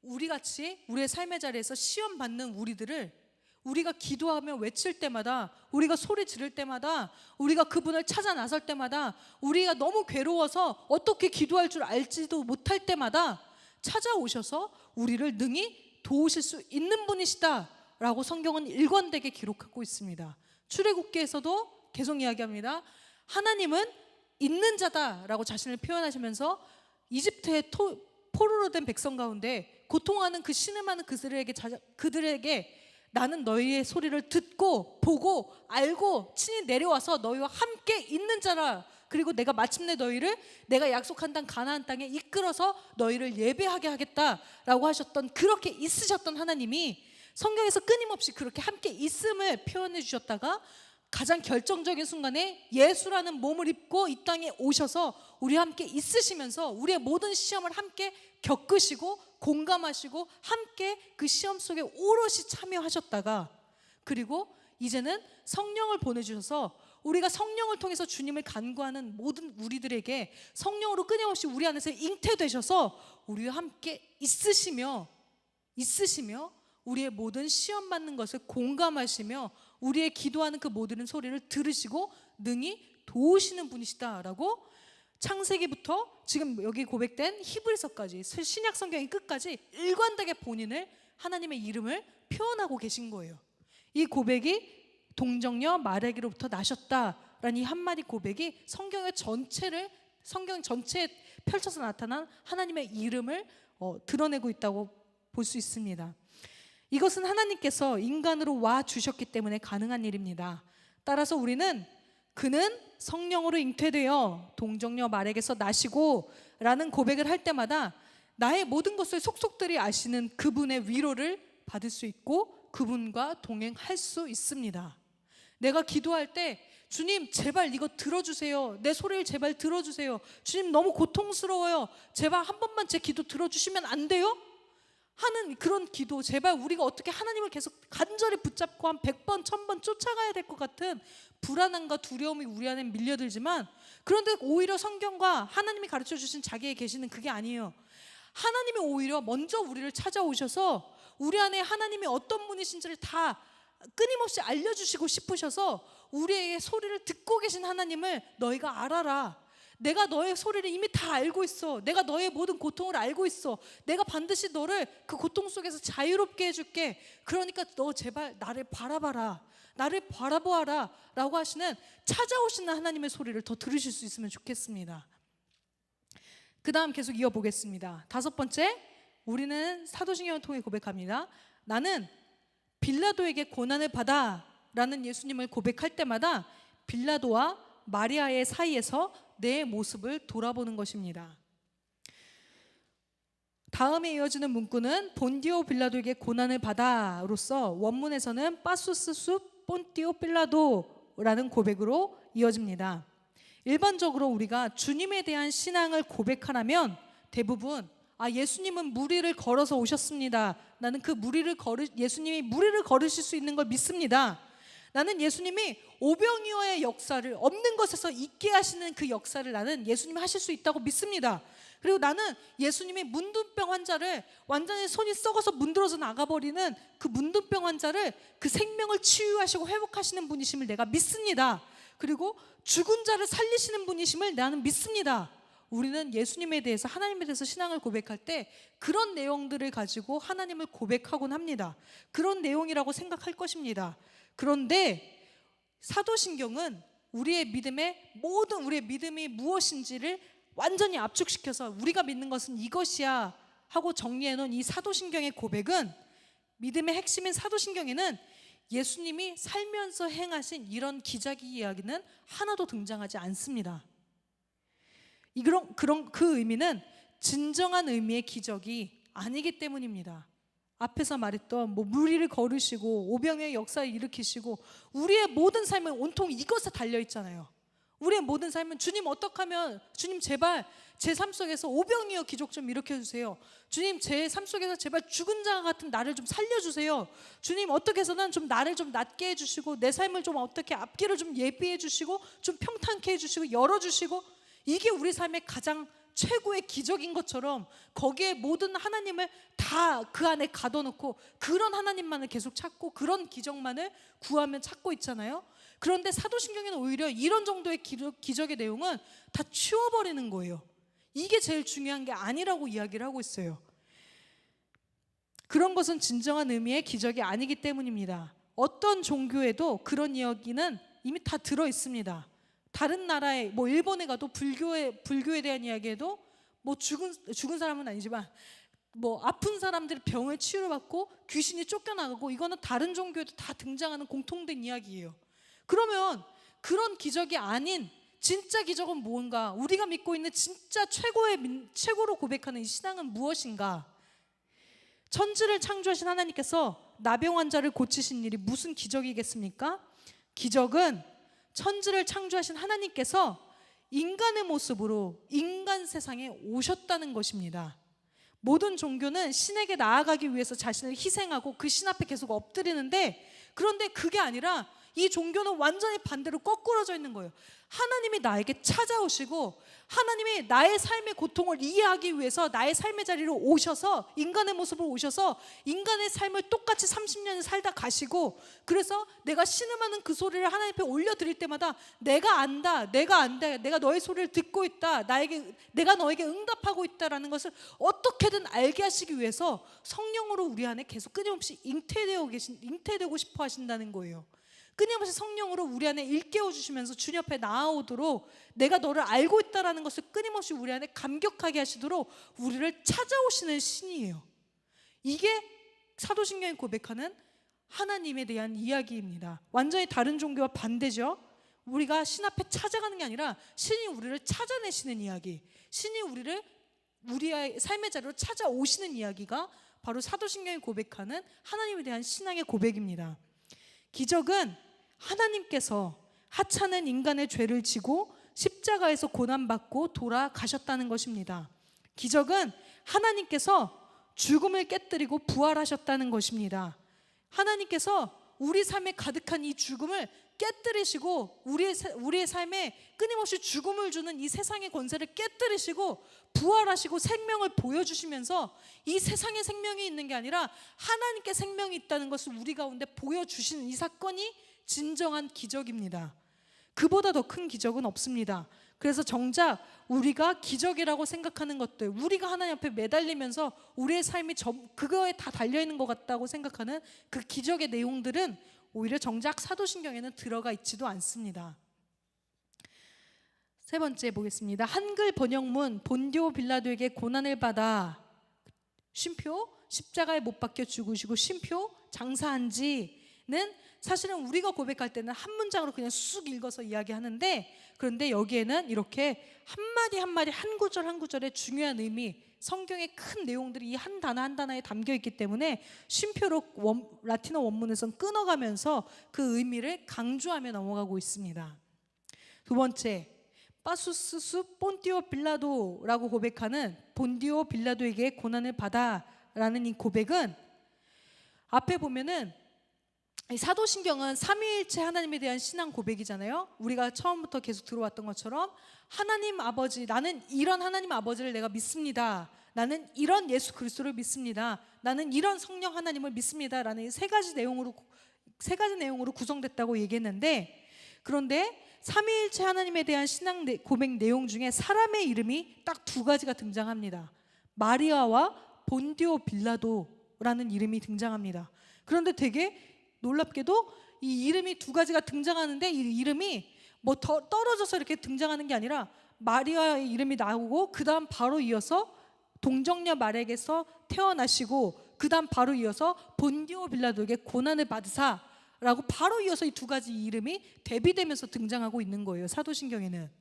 우리같이 우리의 삶의 자리에서 시험 받는 우리들을 우리가 기도하며 외칠 때마다, 우리가 소리 지를 때마다, 우리가 그분을 찾아 나설 때마다, 우리가 너무 괴로워서 어떻게 기도할 줄 알지도 못할 때마다 찾아오셔서 우리를 능히 도우실 수 있는 분이시다라고 성경은 일관되게 기록하고 있습니다. 출애굽기에서도 계속 이야기합니다. 하나님은 있는 자다라고 자신을 표현하시면서 이집트의 포로로 된 백성 가운데 고통하는 그 신음하는 그들에게 나는 너희의 소리를 듣고 보고 알고 친히 내려와서 너희와 함께 있는 자라. 그리고 내가 마침내 너희를 내가 약속한 땅 가나안 땅에 이끌어서 너희를 예배하게 하겠다라고 하셨던, 그렇게 있으셨던 하나님이 성경에서 끊임없이 그렇게 함께 있음을 표현해 주셨다가 가장 결정적인 순간에 예수라는 몸을 입고 이 땅에 오셔서 우리와 함께 있으시면서 우리의 모든 시험을 함께 겪으시고 공감하시고 함께 그 시험 속에 오롯이 참여하셨다가, 그리고 이제는 성령을 보내주셔서 우리가 성령을 통해서 주님을 간구하는 모든 우리들에게 성령으로 끊임없이 우리 안에서 잉태되셔서 우리와 함께 있으시며 우리의 모든 시험 받는 것을 공감하시며 우리의 기도하는 그 모든 소리를 들으시고 능히 도우시는 분이시다라고 창세기부터 지금 여기 고백된 히브리서까지 신약 성경의 끝까지 일관되게 본인을, 하나님의 이름을 표현하고 계신 거예요. 이 고백이 동정녀 마레기로부터 나셨다라는 이 한마디 고백이 성경 전체에 펼쳐서 나타난 하나님의 이름을 드러내고 있다고 볼 수 있습니다. 이것은 하나님께서 인간으로 와 주셨기 때문에 가능한 일입니다. 따라서 우리는 그는 성령으로 잉태되어 동정녀 말에게서 나시고 라는 고백을 할 때마다 나의 모든 것을 속속들이 아시는 그분의 위로를 받을 수 있고 그분과 동행할 수 있습니다. 내가 기도할 때 주님 제발 이거 들어주세요, 내 소리를 제발 들어주세요, 주님 너무 고통스러워요, 제발 한 번만 제 기도 들어주시면 안 돼요? 하는 그런 기도, 제발 우리가 어떻게 하나님을 계속 간절히 붙잡고 한 100번 1000번 쫓아가야 될 것 같은 불안함과 두려움이 우리 안에 밀려들지만, 그런데 오히려 성경과 하나님이 가르쳐 주신 자기의 계시는 그게 아니에요. 하나님이 오히려 먼저 우리를 찾아오셔서 우리 안에 하나님이 어떤 분이신지를 다 끊임없이 알려주시고 싶으셔서 우리의 소리를 듣고 계신 하나님을 너희가 알아라, 내가 너의 소리를 이미 다 알고 있어, 내가 너의 모든 고통을 알고 있어, 내가 반드시 너를 그 고통 속에서 자유롭게 해줄게, 그러니까 너 제발 나를 바라봐라, 나를 바라보아라 라고 하시는 찾아오시는 하나님의 소리를 더 들으실 수 있으면 좋겠습니다. 그 다음 계속 이어보겠습니다. 5번째, 우리는 사도신경을 통해 고백합니다. 나는 빌라도에게 고난을 받아 라는 예수님을 고백할 때마다 빌라도와 마리아의 사이에서 내 모습을 돌아보는 것입니다. 다음에 이어지는 문구는 본디오 빌라도에게 고난을 받아로서 원문에서는 빠수스 수 본디오 빌라도라는 고백으로 이어집니다. 일반적으로 우리가 주님에 대한 신앙을 고백하라면 대부분 예수님은 무리를 걸어서 오셨습니다, 나는 예수님이 무리를 걸으실 수 있는 걸 믿습니다, 나는 예수님이 오병이어의 역사를 없는 것에서 있게 하시는 그 역사를 나는 예수님이 하실 수 있다고 믿습니다. 그리고 나는 예수님이 문둥병 환자를 완전히 손이 썩어서 문드러져 나가버리는 그 문둥병 환자를 그 생명을 치유하시고 회복하시는 분이심을 내가 믿습니다. 그리고 죽은 자를 살리시는 분이심을 나는 믿습니다. 우리는 예수님에 대해서, 하나님에 대해서 신앙을 고백할 때 그런 내용들을 가지고 하나님을 고백하곤 합니다. 그런 내용이라고 생각할 것입니다. 그런데 사도신경은 우리의 믿음이 무엇인지를 완전히 압축시켜서 우리가 믿는 것은 이것이야 하고 정리해놓은 이 사도신경의 고백은, 믿음의 핵심인 사도신경에는 예수님이 살면서 행하신 이런 기적의 이야기는 하나도 등장하지 않습니다. 그 의미는 진정한 의미의 기적이 아니기 때문입니다. 앞에서 말했던 무리를 걸으시고 오병이어의 역사를 일으키시고 우리의 모든 삶은 온통 이것에 달려있잖아요. 우리의 모든 삶은 주님 어떡하면, 주님 제발 제 삶 속에서 오병이어 기적 좀 일으켜주세요, 주님 제 삶 속에서 제발 죽은 자 같은 나를 좀 살려주세요, 주님 어떻게 해서는 좀 나를 좀 낫게 해주시고 내 삶을 좀 어떻게 앞길을 좀 예비해 주시고 좀 평탄케 해주시고 열어주시고, 이게 우리 삶의 가장 최고의 기적인 것처럼 거기에 모든 하나님을 다 그 안에 가둬놓고 그런 하나님만을 계속 찾고 그런 기적만을 구하면 찾고 있잖아요. 그런데 사도신경에는 오히려 이런 정도의 기적의 내용은 다 치워버리는 거예요. 이게 제일 중요한 게 아니라고 이야기를 하고 있어요. 그런 것은 진정한 의미의 기적이 아니기 때문입니다. 어떤 종교에도 그런 이야기는 이미 다 들어있습니다. 다른 나라에 뭐 일본에 가도 불교에 대한 이야기에도 뭐 죽은 사람은 아니지만 뭐 아픈 사람들이 병을 치료받고 귀신이 쫓겨나가고, 이거는 다른 종교에도 다 등장하는 공통된 이야기예요. 그러면 그런 기적이 아닌 진짜 기적은 뭔가? 우리가 믿고 있는 진짜 최고로 고백하는 이 신앙은 무엇인가? 천지를 창조하신 하나님께서 나병 환자를 고치신 일이 무슨 기적이겠습니까? 기적은 천지를 창조하신 하나님께서 인간의 모습으로 인간 세상에 오셨다는 것입니다. 모든 종교는 신에게 나아가기 위해서 자신을 희생하고 그 신 앞에 계속 엎드리는데, 그런데 그게 아니라 이 종교는 완전히 반대로 거꾸러져 있는 거예요. 하나님이 나에게 찾아오시고 하나님이 나의 삶의 고통을 이해하기 위해서 나의 삶의 자리로 오셔서, 인간의 모습으로 오셔서 인간의 삶을 똑같이 30년을 살다 가시고, 그래서 내가 신음하는 그 소리를 하나님 앞에 올려드릴 때마다 내가 안다, 내가 너의 소리를 듣고 있다, 내가 너에게 응답하고 있다라는 것을 어떻게든 알게 하시기 위해서 성령으로 우리 안에 계속 끊임없이 잉태되고 싶어 하신다는 거예요. 끊임없이 성령으로 우리 안에 일깨워 주시면서 주님 앞에 나아오도록, 내가 너를 알고 있다라는 것을 끊임없이 우리 안에 감격하게 하시도록 우리를 찾아오시는 신이에요. 이게 사도신경이 고백하는 하나님에 대한 이야기입니다. 완전히 다른 종교와 반대죠. 우리가 신 앞에 찾아가는 게 아니라 신이 우리를 찾아내시는 이야기, 신이 우리의 삶의 자리로 찾아오시는 이야기가 바로 사도신경이 고백하는 하나님에 대한 신앙의 고백입니다. 기적은 하나님께서 하찮은 인간의 죄를 지고 십자가에서 고난받고 돌아가셨다는 것입니다. 기적은 하나님께서 죽음을 깨뜨리고 부활하셨다는 것입니다. 하나님께서 우리 삶에 가득한 이 죽음을 깨뜨리시고 우리의 삶에 끊임없이 죽음을 주는 이 세상의 권세를 깨뜨리시고 부활하시고 생명을 보여주시면서 이 세상에 생명이 있는 게 아니라 하나님께 생명이 있다는 것을 우리 가운데 보여주시는 이 사건이 진정한 기적입니다. 그보다 더 큰 기적은 없습니다. 그래서 정작 우리가 기적이라고 생각하는 것들, 우리가 하나님 앞에 매달리면서 우리의 삶이 그거에 다 달려있는 것 같다고 생각하는 그 기적의 내용들은 오히려 정작 사도신경에는 들어가 있지도 않습니다. 세 번째 보겠습니다. 한글 번역문 본디오 빌라도에게 고난을 받아 쉼표 십자가에 못 박혀 죽으시고 쉼표 장사한 지는 사실은 우리가 고백할 때는 한 문장으로 그냥 쑥 읽어서 이야기하는데, 그런데 여기에는 이렇게 한마디 한마디 한 구절 한 구절의 중요한 의미, 성경의 큰 내용들이 이 한 단어 한 단어에 담겨 있기 때문에 쉼표로 라틴어 원문에선 끊어가면서 그 의미를 강조하며 넘어가고 있습니다. 두 번째, 빠수스수 본디오 빌라도라고 고백하는 본디오 빌라도에게 고난을 받아라는 이 고백은, 앞에 보면은 이 사도신경은 삼위일체 하나님에 대한 신앙 고백이잖아요. 우리가 처음부터 계속 들어왔던 것처럼 하나님 아버지, 나는 이런 하나님 아버지를 내가 믿습니다, 나는 이런 예수 그리스도를 믿습니다, 나는 이런 성령 하나님을 믿습니다 라는 세 가지 내용으로 구성됐다고 얘기했는데, 그런데 삼위일체 하나님에 대한 신앙 고백 내용 중에 사람의 이름이 딱 두 가지가 등장합니다. 마리아와 본디오 빌라도라는 이름이 등장합니다. 그런데 되게 놀랍게도 이 이름이 두 가지가 등장하는데, 이 이름이 뭐 더 떨어져서 이렇게 등장하는 게 아니라 마리아의 이름이 나오고 그 다음 바로 이어서 동정녀 마리아에게서 태어나시고 그 다음 바로 이어서 본디오 빌라도에게 고난을 받으사 라고 바로 이어서 이 두 가지 이름이 대비되면서 등장하고 있는 거예요. 사도신경에는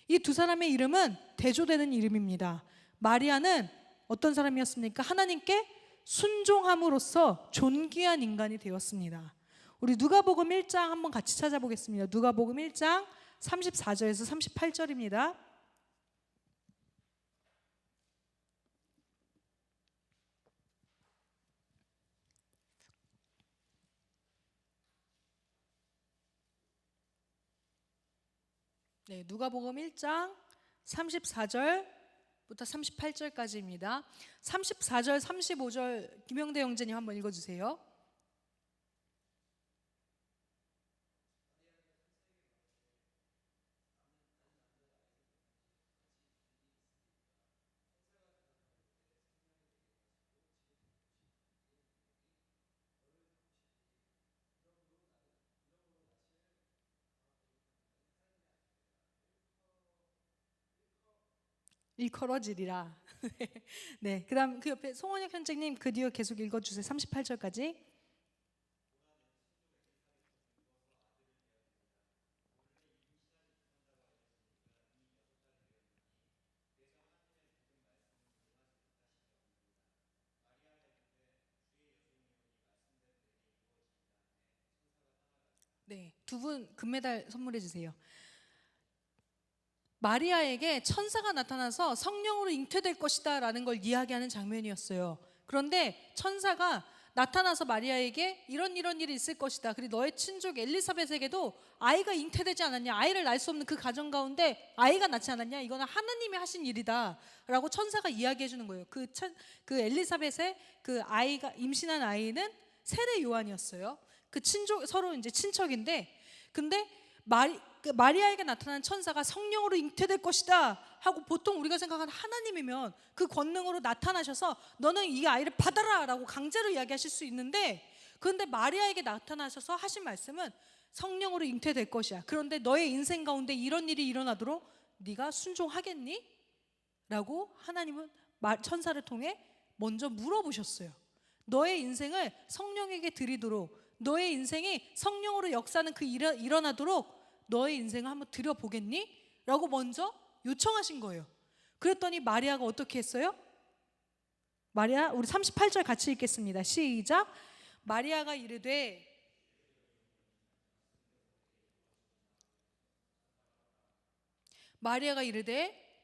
이 두 사람의 이름은 대조되는 이름입니다. 마리아는 어떤 사람이었습니까? 하나님께 순종함으로써 존귀한 인간이 되었습니다. 우리 누가복음 1장 한번 같이 찾아보겠습니다. 누가복음 1장 34절에서 38절입니다. 네, 누가복음 1장 34절부터 38절까지입니다. 34절, 35절 김영대 형제님 한번 읽어주세요. 일컬어지리라. 네, 그다음 그 옆에 송원혁 현장님 그 뒤에 계속 읽어주세요. 38절까지. 네, 두 분 금메달 선물해 주세요. 마리아에게 천사가 나타나서 성령으로 잉태될 것이다 라는 걸 이야기하는 장면이었어요. 그런데 천사가 나타나서 마리아에게 이런 일이 있을 것이다. 그리고 너의 친족 엘리사벳에게도 아이가 잉태되지 않았냐, 아이를 낳을 수 없는 그 가정 가운데 아이가 낳지 않았냐, 이거는 하나님이 하신 일이다 라고 천사가 이야기해 주는 거예요. 그 엘리사벳의 그 아이가 임신한 아이는 세례 요한이었어요. 그 친족, 서로 이제 친척인데, 근데 마리아에게 나타난 천사가 성령으로 잉태될 것이다 하고, 보통 우리가 생각하는 하나님이면 그 권능으로 나타나셔서 너는 이 아이를 받아라 라고 강제로 이야기하실 수 있는데, 그런데 마리아에게 나타나셔서 하신 말씀은 성령으로 잉태될 것이야. 그런데 너의 인생 가운데 이런 일이 일어나도록 네가 순종하겠니? 라고 하나님은 천사를 통해 먼저 물어보셨어요. 너의 인생을 성령에게 드리도록, 너의 인생이 성령으로 역사하는 그 일이 일어나도록 너의 인생을 한번 드려보겠니? 라고 먼저 요청하신 거예요. 그랬더니 마리아가 어떻게 했어요? 마리아, 우리 38절 같이 읽겠습니다. 시작. 마리아가 이르되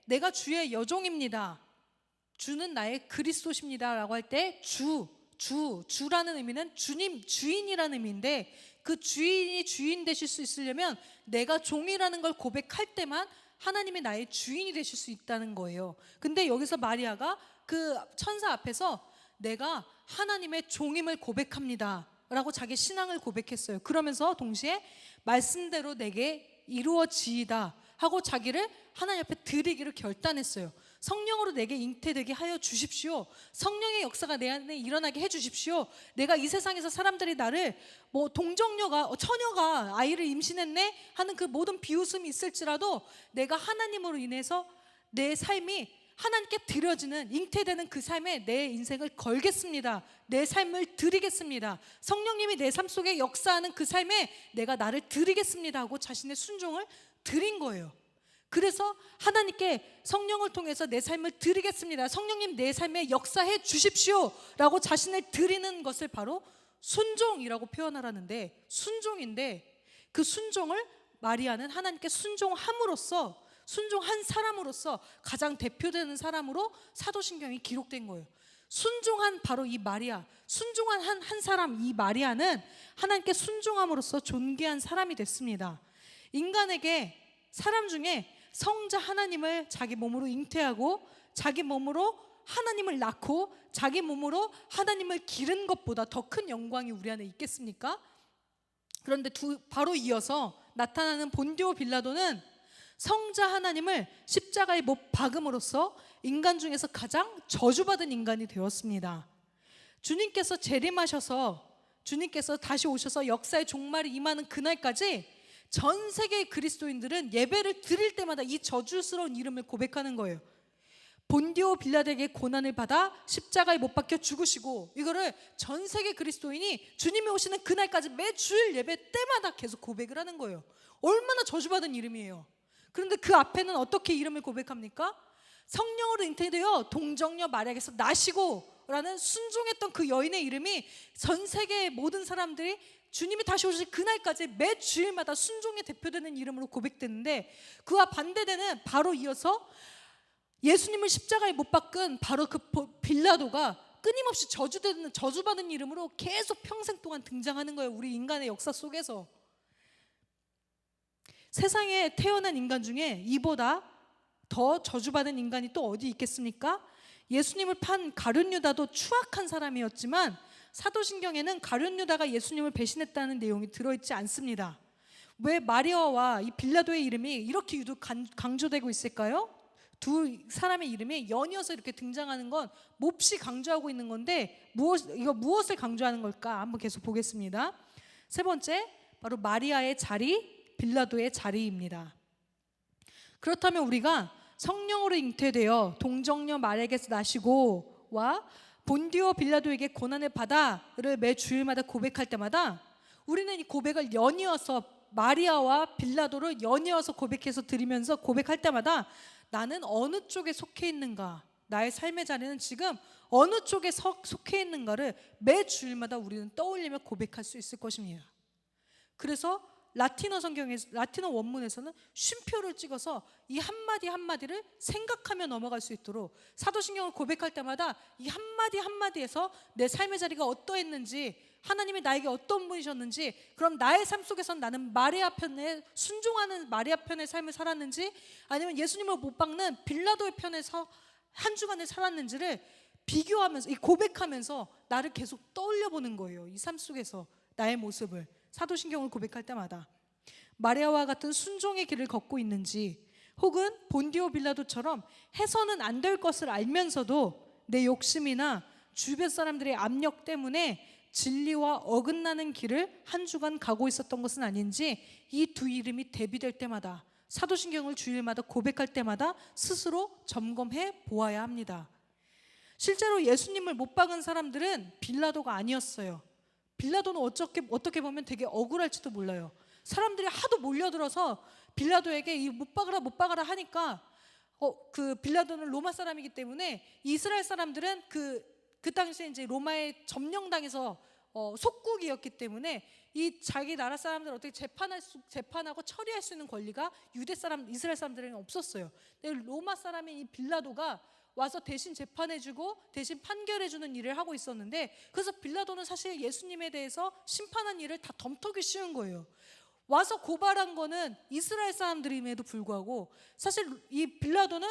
내가 주의 여종입니다. 주는 나의 그리스도십니다 라고 할 때 주라는 의미는 주님, 주인이라는 의미인데, 그 주인이 주인 되실 수 있으려면 내가 종이라는 걸 고백할 때만 하나님이 나의 주인이 되실 수 있다는 거예요. 근데 여기서 마리아가 그 천사 앞에서 내가 하나님의 종임을 고백합니다 라고 자기 신앙을 고백했어요. 그러면서 동시에 말씀대로 내게 이루어지이다 하고 자기를 하나님 앞에 드리기를 결단했어요. 성령으로 내게 잉태되게 하여 주십시오. 성령의 역사가 내 안에 일어나게 해 주십시오. 내가 이 세상에서 사람들이 나를 동정녀가, 처녀가 아이를 임신했네 하는 그 모든 비웃음이 있을지라도 내가 하나님으로 인해서 내 삶이 하나님께 드려지는, 잉태되는 그 삶에 내 인생을 걸겠습니다. 내 삶을 드리겠습니다. 성령님이 내 삶 속에 역사하는 그 삶에 내가 나를 드리겠습니다 하고 자신의 순종을 드린 거예요. 그래서 하나님께 성령을 통해서 내 삶을 드리겠습니다, 성령님 내 삶에 역사해 주십시오 라고 자신을 드리는 것을 바로 순종이라고 표현하라는데, 순종인데 그 순종을 마리아는 하나님께 순종함으로써, 순종한 사람으로서 가장 대표되는 사람으로 사도신경이 기록된 거예요. 순종한 바로 이 마리아, 순종한 한 사람, 이 마리아는 하나님께 순종함으로써 존귀한 사람이 됐습니다. 인간에게, 사람 중에 성자 하나님을 자기 몸으로 잉태하고 자기 몸으로 하나님을 낳고 자기 몸으로 하나님을 기른 것보다 더 큰 영광이 우리 안에 있겠습니까? 그런데 바로 이어서 나타나는 본디오 빌라도는 성자 하나님을 십자가에 못 박음으로써 인간 중에서 가장 저주받은 인간이 되었습니다. 주님께서 재림하셔서, 주님께서 다시 오셔서 역사의 종말이 임하는 그날까지 전 세계의 그리스도인들은 예배를 드릴 때마다 이 저주스러운 이름을 고백하는 거예요. 본디오 빌라도에게 고난을 받아 십자가에 못 박혀 죽으시고, 이거를 전 세계 그리스도인이 주님이 오시는 그날까지 매 주일 예배 때마다 계속 고백을 하는 거예요. 얼마나 저주받은 이름이에요. 그런데 그 앞에는 어떻게 이름을 고백합니까? 성령으로 잉태되어 동정녀 마리아에게서 나시고 라는 순종했던 그 여인의 이름이 전 세계의 모든 사람들이 주님이 다시 오실 그날까지 매 주일마다 순종의 대표되는 이름으로 고백되는데, 그와 반대되는 바로 이어서 예수님을 십자가에 못 박은 바로 그 빌라도가 끊임없이 저주받은 이름으로 계속 평생 동안 등장하는 거예요. 우리 인간의 역사 속에서. 세상에 태어난 인간 중에 이보다 더 저주받은 인간이 또 어디 있겠습니까? 예수님을 판 가룟 유다도 추악한 사람이었지만 사도신경에는 가룟 유다가 예수님을 배신했다는 내용이 들어있지 않습니다. 왜 마리아와 이 빌라도의 이름이 이렇게 유독 강조되고 있을까요? 두 사람의 이름이 연이어서 이렇게 등장하는 건 몹시 강조하고 있는 건데, 무엇을 강조하는 걸까? 한번 계속 보겠습니다. 세 번째, 바로 마리아의 자리, 빌라도의 자리입니다. 그렇다면 우리가 성령으로 잉태되어 동정녀 마리아에게서 나시고 와 본디오 빌라도에게 고난을 받아를 매 주일마다 고백할 때마다 우리는 이 고백을 연이어서 마리아와 빌라도를 연이어서 고백해서 드리면서 고백할 때마다 나는 어느 쪽에 속해 있는가, 나의 삶의 자리는 지금 어느 쪽에 속해 있는가를 매 주일마다 우리는 떠올리며 고백할 수 있을 것입니다. 그래서 라틴어 원문에서는 쉼표를 찍어서 이 한마디 한마디를 생각하며 넘어갈 수 있도록 사도신경을 고백할 때마다 이 한마디 한마디에서 내 삶의 자리가 어떠했는지, 하나님이 나에게 어떤 분이셨는지, 그럼 나의 삶 속에서는 나는 마리아 편에 순종하는 마리아 편의 삶을 살았는지, 아니면 예수님을 못 박는 빌라도의 편에서 한 주간을 살았는지를 비교하면서, 이 고백하면서 나를 계속 떠올려 보는 거예요. 이 삶 속에서 나의 모습을 사도신경을 고백할 때마다 마리아와 같은 순종의 길을 걷고 있는지, 혹은 본디오 빌라도처럼 해서는 안 될 것을 알면서도 내 욕심이나 주변 사람들의 압력 때문에 진리와 어긋나는 길을 한 주간 가고 있었던 것은 아닌지, 이 두 이름이 대비될 때마다, 사도신경을 주일마다 고백할 때마다 스스로 점검해 보아야 합니다. 실제로 예수님을 못 박은 사람들은 빌라도가 아니었어요. 빌라도는 어떻게 보면 되게 억울할지도 몰라요. 사람들이 하도 몰려들어서 빌라도에게 이 못 박아라 하니까 그 빌라도는 로마 사람이기 때문에 이스라엘 사람들은 그 당시에 이제 로마에 점령당해서 속국이었기 때문에 이 자기 나라 사람들을 어떻게 재판하고 처리할 수 있는 권리가 이스라엘 사람들에게는 없었어요. 근데 로마 사람인 이 빌라도가 와서 대신 재판해주고 대신 판결해주는 일을 하고 있었는데, 그래서 빌라도는 사실 예수님에 대해서 심판한 일을 다 덤터기 쉬운 거예요. 와서 고발한 거는 이스라엘 사람들임에도 불구하고 사실 이 빌라도는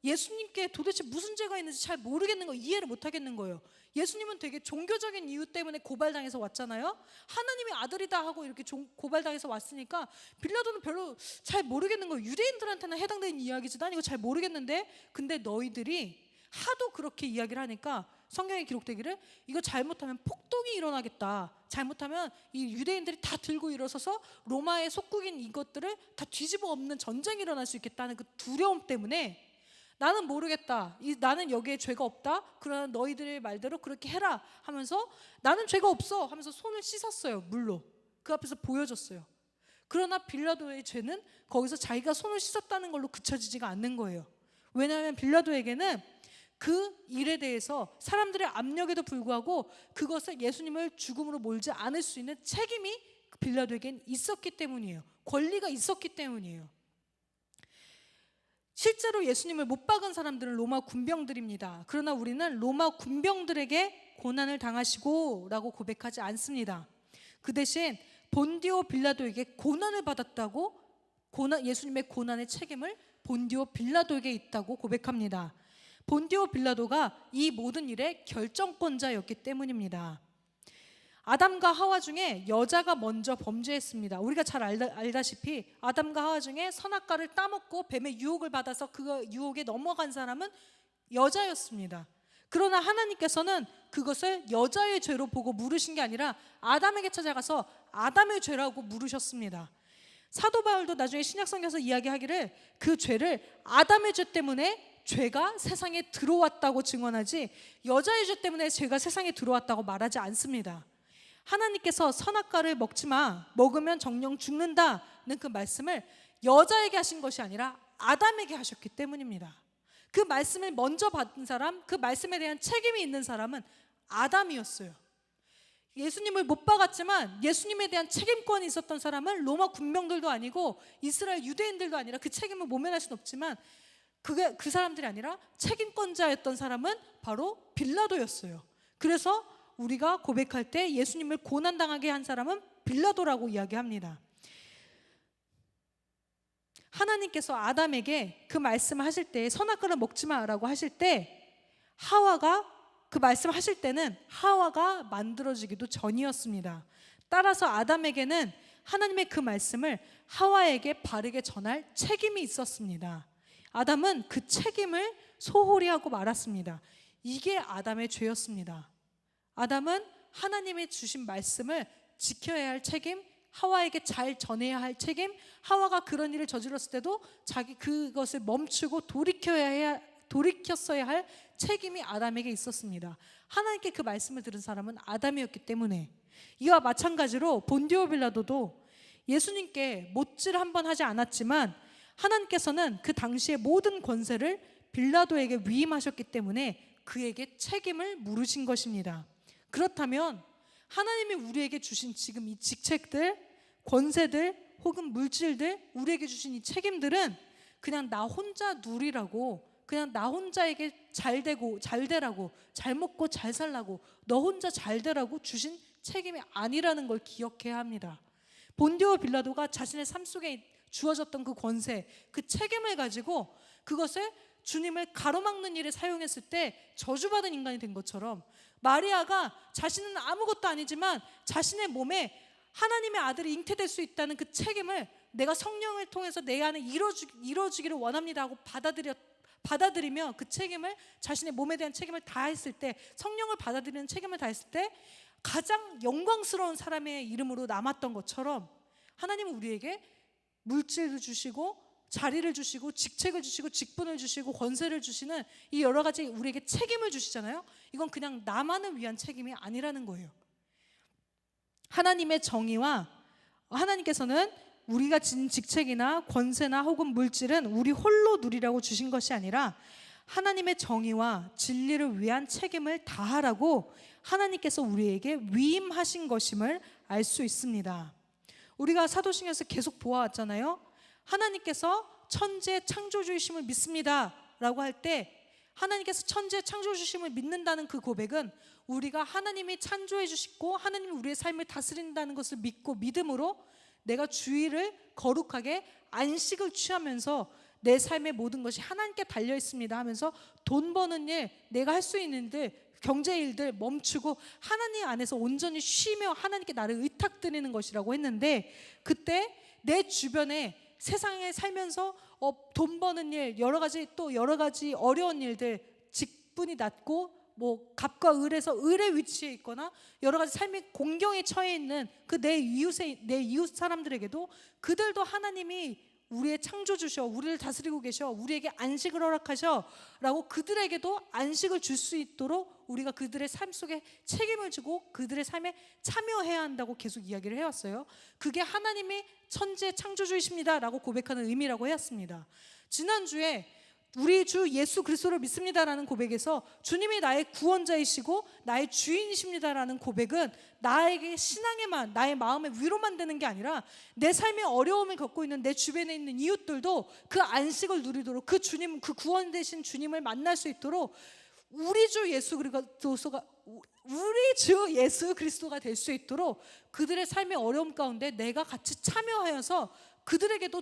예수님께 도대체 무슨 죄가 있는지 잘 모르겠는 거예요. 이해를 못 하겠는 거예요. 예수님은 되게 종교적인 이유 때문에 고발당해서 왔잖아요. 하나님의 아들이다 하고 이렇게 고발당해서 왔으니까 빌라도는 별로 잘 모르겠는 거예요. 유대인들한테는 해당되는 이야기지, 난 이거 잘 모르겠는데, 근데 너희들이 하도 그렇게 이야기를 하니까 성경에 기록되기를 이거 잘못하면 폭동이 일어나겠다, 잘못하면 이 유대인들이 다 들고 일어서서 로마의 속국인 이것들을 다 뒤집어 엎는 전쟁이 일어날 수 있겠다는 그 두려움 때문에 나는 모르겠다, 나는 여기에 죄가 없다, 그러나 너희들의 말대로 그렇게 해라 하면서 나는 죄가 없어 하면서 손을 씻었어요. 물로 그 앞에서 보여줬어요. 그러나 빌라도의 죄는 거기서 자기가 손을 씻었다는 걸로 그쳐지지가 않는 거예요. 왜냐하면 빌라도에게는 그 일에 대해서 사람들의 압력에도 불구하고 그것을 예수님을 죽음으로 몰지 않을 수 있는 책임이 빌라도에겐 있었기 때문이에요. 권리가 있었기 때문이에요. 실제로 예수님을 못 박은 사람들은 로마 군병들입니다. 그러나 우리는 로마 군병들에게 고난을 당하시고 라고 고백하지 않습니다. 그 대신 본디오 빌라도에게 고난을 받았다고, 예수님의 고난의 책임을 본디오 빌라도에게 있다고 고백합니다. 본디오 빌라도가 이 모든 일의 결정권자였기 때문입니다. 아담과 하와 중에 여자가 먼저 범죄했습니다. 우리가 잘 알다시피 아담과 하와 중에 선악과를 따먹고 뱀의 유혹을 받아서 그 유혹에 넘어간 사람은 여자였습니다. 그러나 하나님께서는 그것을 여자의 죄로 보고 물으신 게 아니라 아담에게 찾아가서 아담의 죄라고 물으셨습니다. 사도 바울도 나중에 신약성경에서 이야기하기를 그 죄를 아담의 죄 때문에 죄가 세상에 들어왔다고 증언하지 여자의 죄 때문에 죄가 세상에 들어왔다고 말하지 않습니다. 하나님께서 선악과를 먹지 마, 먹으면 정령 죽는다는 그 말씀을 여자에게 하신 것이 아니라 아담에게 하셨기 때문입니다. 그 말씀을 먼저 받은 사람, 그 말씀에 대한 책임이 있는 사람은 아담이었어요. 예수님을 못 박았지만 예수님에 대한 책임권이 있었던 사람은 로마 군병들도 아니고 이스라엘 유대인들도 아니라 그 책임을 모면할 수는 없지만 그 사람들이 아니라 책임권자였던 사람은 바로 빌라도였어요. 그래서 우리가 고백할 때 예수님을 고난당하게 한 사람은 빌라도라고 이야기합니다. 하나님께서 아담에게 그 말씀을 하실 때, 선악과를 먹지 마라고 하실 때, 하와가 그 말씀을 하실 때는 하와가 만들어지기도 전이었습니다. 따라서 아담에게는 하나님의 그 말씀을 하와에게 바르게 전할 책임이 있었습니다. 아담은 그 책임을 소홀히 하고 말았습니다. 이게 아담의 죄였습니다. 아담은 하나님의 주신 말씀을 지켜야 할 책임, 하와에게 잘 전해야 할 책임, 하와가 그런 일을 저질렀을 때도 자기 그것을 멈추고 돌이켰어야 할 책임이 아담에게 있었습니다. 하나님께 그 말씀을 들은 사람은 아담이었기 때문에. 이와 마찬가지로 본디오 빌라도도 예수님께 못질 한 번 하지 않았지만 하나님께서는 그 당시의 모든 권세를 빌라도에게 위임하셨기 때문에 그에게 책임을 물으신 것입니다. 그렇다면 하나님이 우리에게 주신 지금 이 직책들, 권세들 혹은 물질들, 우리에게 주신 이 책임들은 그냥 나 혼자 누리라고, 그냥 나 혼자에게 잘 되라고, 잘 먹고 잘 살라고, 너 혼자 잘 되라고 주신 책임이 아니라는 걸 기억해야 합니다. 본디오 빌라도가 자신의 삶 속에 주어졌던 그 권세, 그 책임을 가지고 그것을 주님을 가로막는 일에 사용했을 때 저주받은 인간이 된 것처럼, 마리아가 자신은 아무것도 아니지만 자신의 몸에 하나님의 아들이 잉태될 수 있다는 그 책임을 내가 성령을 통해서 내 안에 이루어지기를 원합니다 하고 받아들이며 그 책임을, 자신의 몸에 대한 책임을 다했을 때, 성령을 받아들이는 책임을 다했을 때 가장 영광스러운 사람의 이름으로 남았던 것처럼, 하나님은 우리에게 물질을 주시고 자리를 주시고 직책을 주시고 직분을 주시고 권세를 주시는 이 여러 가지 우리에게 책임을 주시잖아요. 이건 그냥 나만을 위한 책임이 아니라는 거예요. 하나님의 정의와, 하나님께서는 우리가 지닌 직책이나 권세나 혹은 물질은 우리 홀로 누리라고 주신 것이 아니라 하나님의 정의와 진리를 위한 책임을 다하라고 하나님께서 우리에게 위임하신 것임을 알 수 있습니다. 우리가 사도신경에서 계속 보아왔잖아요. 하나님께서 천지의 창조주이심을 믿습니다 라고 할 때, 하나님께서 천지의 창조주이심을 믿는다는 그 고백은 우리가 하나님이 창조해 주시고 하나님이 우리의 삶을 다스린다는 것을 믿고 믿음으로 내가 주일을 거룩하게 안식을 취하면서 내 삶의 모든 것이 하나님께 달려 있습니다 하면서 돈 버는 일, 내가 할 수 있는 일, 경제 일들 멈추고 하나님 안에서 온전히 쉬며 하나님께 나를 의탁드리는 것이라고 했는데, 그때 내 주변에 세상에 살면서 돈 버는 일, 여러 가지 어려운 일들, 직분이 낮고 뭐 갑과 을에서 을의 위치에 있거나 여러 가지 삶의 공경에 처해 있는 그 내 이웃 사람들에게도, 그들도 하나님이 우리의 창조주셔, 우리를 다스리고 계셔, 우리에게 안식을 허락하셔 라고 그들에게도 안식을 줄 수 있도록 우리가 그들의 삶 속에 책임을 지고 그들의 삶에 참여해야 한다고 계속 이야기를 해왔어요. 그게 하나님이 천지의 창조주이십니다 라고 고백하는 의미라고 해왔습니다. 지난주에 우리 주 예수 그리스도를 믿습니다라는 고백에서 주님이 나의 구원자이시고 나의 주인이십니다라는 고백은 나에게 신앙에만, 나의 마음의 위로만 되는 게 아니라 내 삶의 어려움을 겪고 있는 내 주변에 있는 이웃들도 그 안식을 누리도록, 그 주님, 그 구원 되신 주님을 만날 수 있도록 우리 주 예수 그리스도가 될 수 있도록 그들의 삶의 어려움 가운데 내가 같이 참여하여서 그들에게도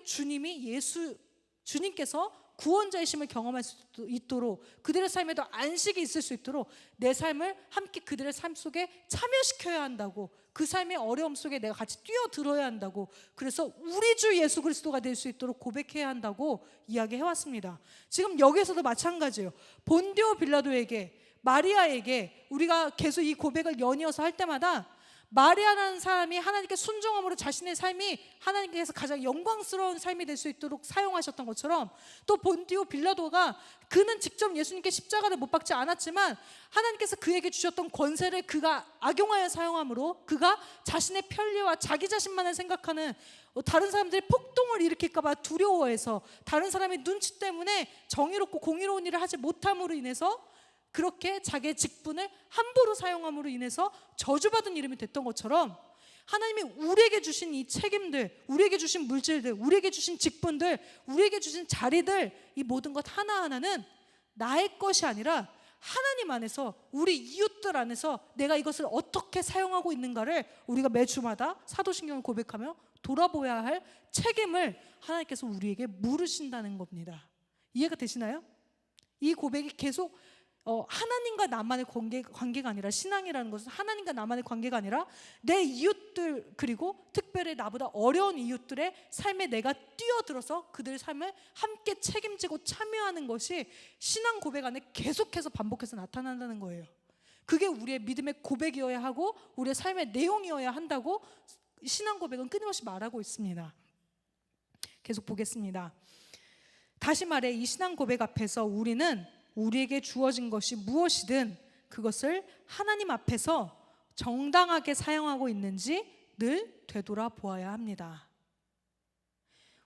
주님께서 구원자이심을 경험할 수 있도록, 그들의 삶에도 안식이 있을 수 있도록 내 삶을 함께 그들의 삶 속에 참여시켜야 한다고, 그 삶의 어려움 속에 내가 같이 뛰어들어야 한다고, 그래서 우리 주 예수 그리스도가 될 수 있도록 고백해야 한다고 이야기해왔습니다. 지금 여기에서도 마찬가지예요. 본디오 빌라도에게, 마리아에게 우리가 계속 이 고백을 연이어서 할 때마다 마리아라는 사람이 하나님께 순종함으로 자신의 삶이 하나님께서 가장 영광스러운 삶이 될 수 있도록 사용하셨던 것처럼, 또 본디오 빌라도가 그는 직접 예수님께 십자가를 못 박지 않았지만 하나님께서 그에게 주셨던 권세를 그가 악용하여 사용함으로 그가 자신의 편리와 자기 자신만을 생각하는, 다른 사람들이 폭동을 일으킬까 봐 두려워해서 다른 사람의 눈치 때문에 정의롭고 공의로운 일을 하지 못함으로 인해서 그렇게 자기의 직분을 함부로 사용함으로 인해서 저주받은 이름이 됐던 것처럼, 하나님이 우리에게 주신 이 책임들, 우리에게 주신 물질들, 우리에게 주신 직분들, 우리에게 주신 자리들, 이 모든 것 하나하나는 나의 것이 아니라 하나님 안에서, 우리 이웃들 안에서 내가 이것을 어떻게 사용하고 있는가를 우리가 매주마다 사도신경을 고백하며 돌아보아야 할 책임을 하나님께서 우리에게 물으신다는 겁니다. 이해가 되시나요? 이 고백이 계속 하나님과 나만의 관계가 아니라, 신앙이라는 것은 하나님과 나만의 관계가 아니라 내 이웃들, 그리고 특별히 나보다 어려운 이웃들의 삶에 내가 뛰어들어서 그들의 삶을 함께 책임지고 참여하는 것이 신앙 고백 안에 계속해서 반복해서 나타난다는 거예요. 그게 우리의 믿음의 고백이어야 하고 우리의 삶의 내용이어야 한다고 신앙 고백은 끊임없이 말하고 있습니다. 계속 보겠습니다. 다시 말해 이 신앙 고백 앞에서 우리는 우리에게 주어진 것이 무엇이든 그것을 하나님 앞에서 정당하게 사용하고 있는지 늘 되돌아보아야 합니다.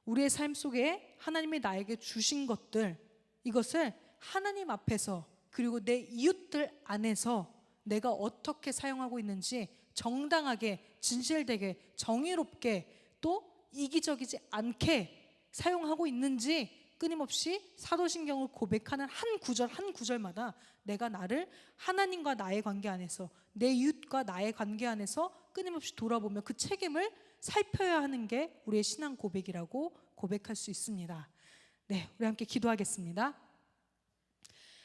우리의 삶 속에 하나님이 나에게 주신 것들, 이것을 하나님 앞에서 그리고 내 이웃들 안에서 내가 어떻게 사용하고 있는지 정당하게, 진실되게, 정의롭게, 또 이기적이지 않게 사용하고 있는지 끊임없이 사도신경을 고백하는 한 구절 한 구절마다 내가 나를 하나님과 나의 관계 안에서, 내 이웃과 나의 관계 안에서 끊임없이 돌아보며 그 책임을 살펴야 하는 게 우리의 신앙 고백이라고 고백할 수 있습니다. 네, 우리 함께 기도하겠습니다.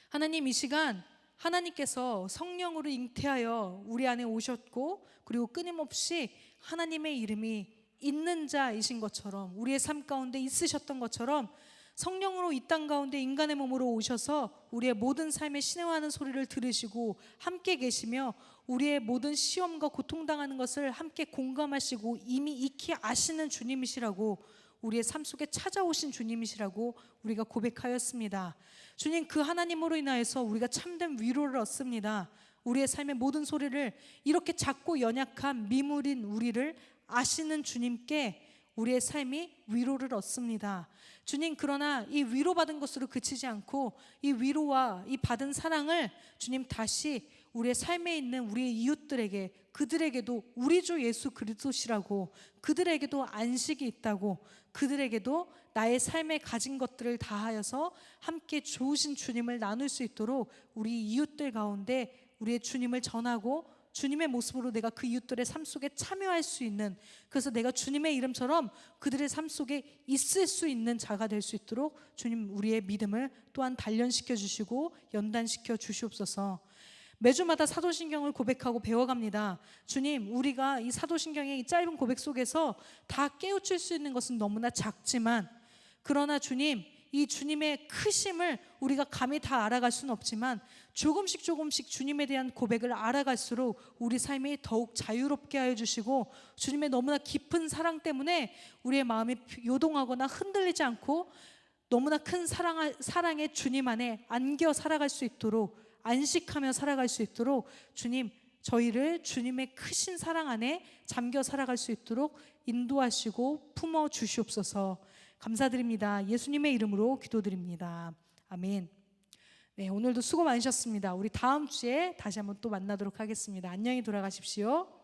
하나님, 이 시간 하나님께서 성령으로 잉태하여 우리 안에 오셨고, 그리고 끊임없이 하나님의 이름이 있는 자이신 것처럼, 우리의 삶 가운데 있으셨던 것처럼 성령으로 이 땅 가운데 인간의 몸으로 오셔서 우리의 모든 삶에 신뢰하는 소리를 들으시고 함께 계시며 우리의 모든 시험과 고통당하는 것을 함께 공감하시고 이미 익히 아시는 주님이시라고, 우리의 삶 속에 찾아오신 주님이시라고 우리가 고백하였습니다. 주님, 그 하나님으로 인하여서 우리가 참된 위로를 얻습니다. 우리의 삶의 모든 소리를, 이렇게 작고 연약한 미물인 우리를 아시는 주님께 우리의 삶이 위로를 얻습니다. 주님, 그러나 이 위로받은 것으로 그치지 않고 이 위로와 이 받은 사랑을 주님 다시 우리의 삶에 있는 우리의 이웃들에게, 그들에게도 우리 주 예수 그리스도시라고, 그들에게도 안식이 있다고, 그들에게도 나의 삶에 가진 것들을 다하여서 함께 좋으신 주님을 나눌 수 있도록 우리 이웃들 가운데 우리의 주님을 전하고 주님의 모습으로 내가 그 이웃들의 삶 속에 참여할 수 있는, 그래서 내가 주님의 이름처럼 그들의 삶 속에 있을 수 있는 자가 될 수 있도록 주님, 우리의 믿음을 또한 단련시켜 주시고 연단시켜 주시옵소서. 매주마다 사도신경을 고백하고 배워갑니다. 주님, 우리가 이 사도신경의 이 짧은 고백 속에서 다 깨우칠 수 있는 것은 너무나 작지만, 그러나 주님, 이 주님의 크심을 우리가 감히 다 알아갈 수는 없지만 조금씩 조금씩 주님에 대한 고백을 알아갈수록 우리 삶이 더욱 자유롭게 하여 주시고, 주님의 너무나 깊은 사랑 때문에 우리의 마음이 요동하거나 흔들리지 않고 너무나 큰 사랑의 주님 안에 안겨 살아갈 수 있도록, 안식하며 살아갈 수 있도록 주님, 저희를 주님의 크신 사랑 안에 잠겨 살아갈 수 있도록 인도하시고 품어 주시옵소서. 감사드립니다. 예수님의 이름으로 기도드립니다. 아멘. 네, 오늘도 수고 많으셨습니다. 우리 다음 주에 다시 한번 또 만나도록 하겠습니다. 안녕히 돌아가십시오.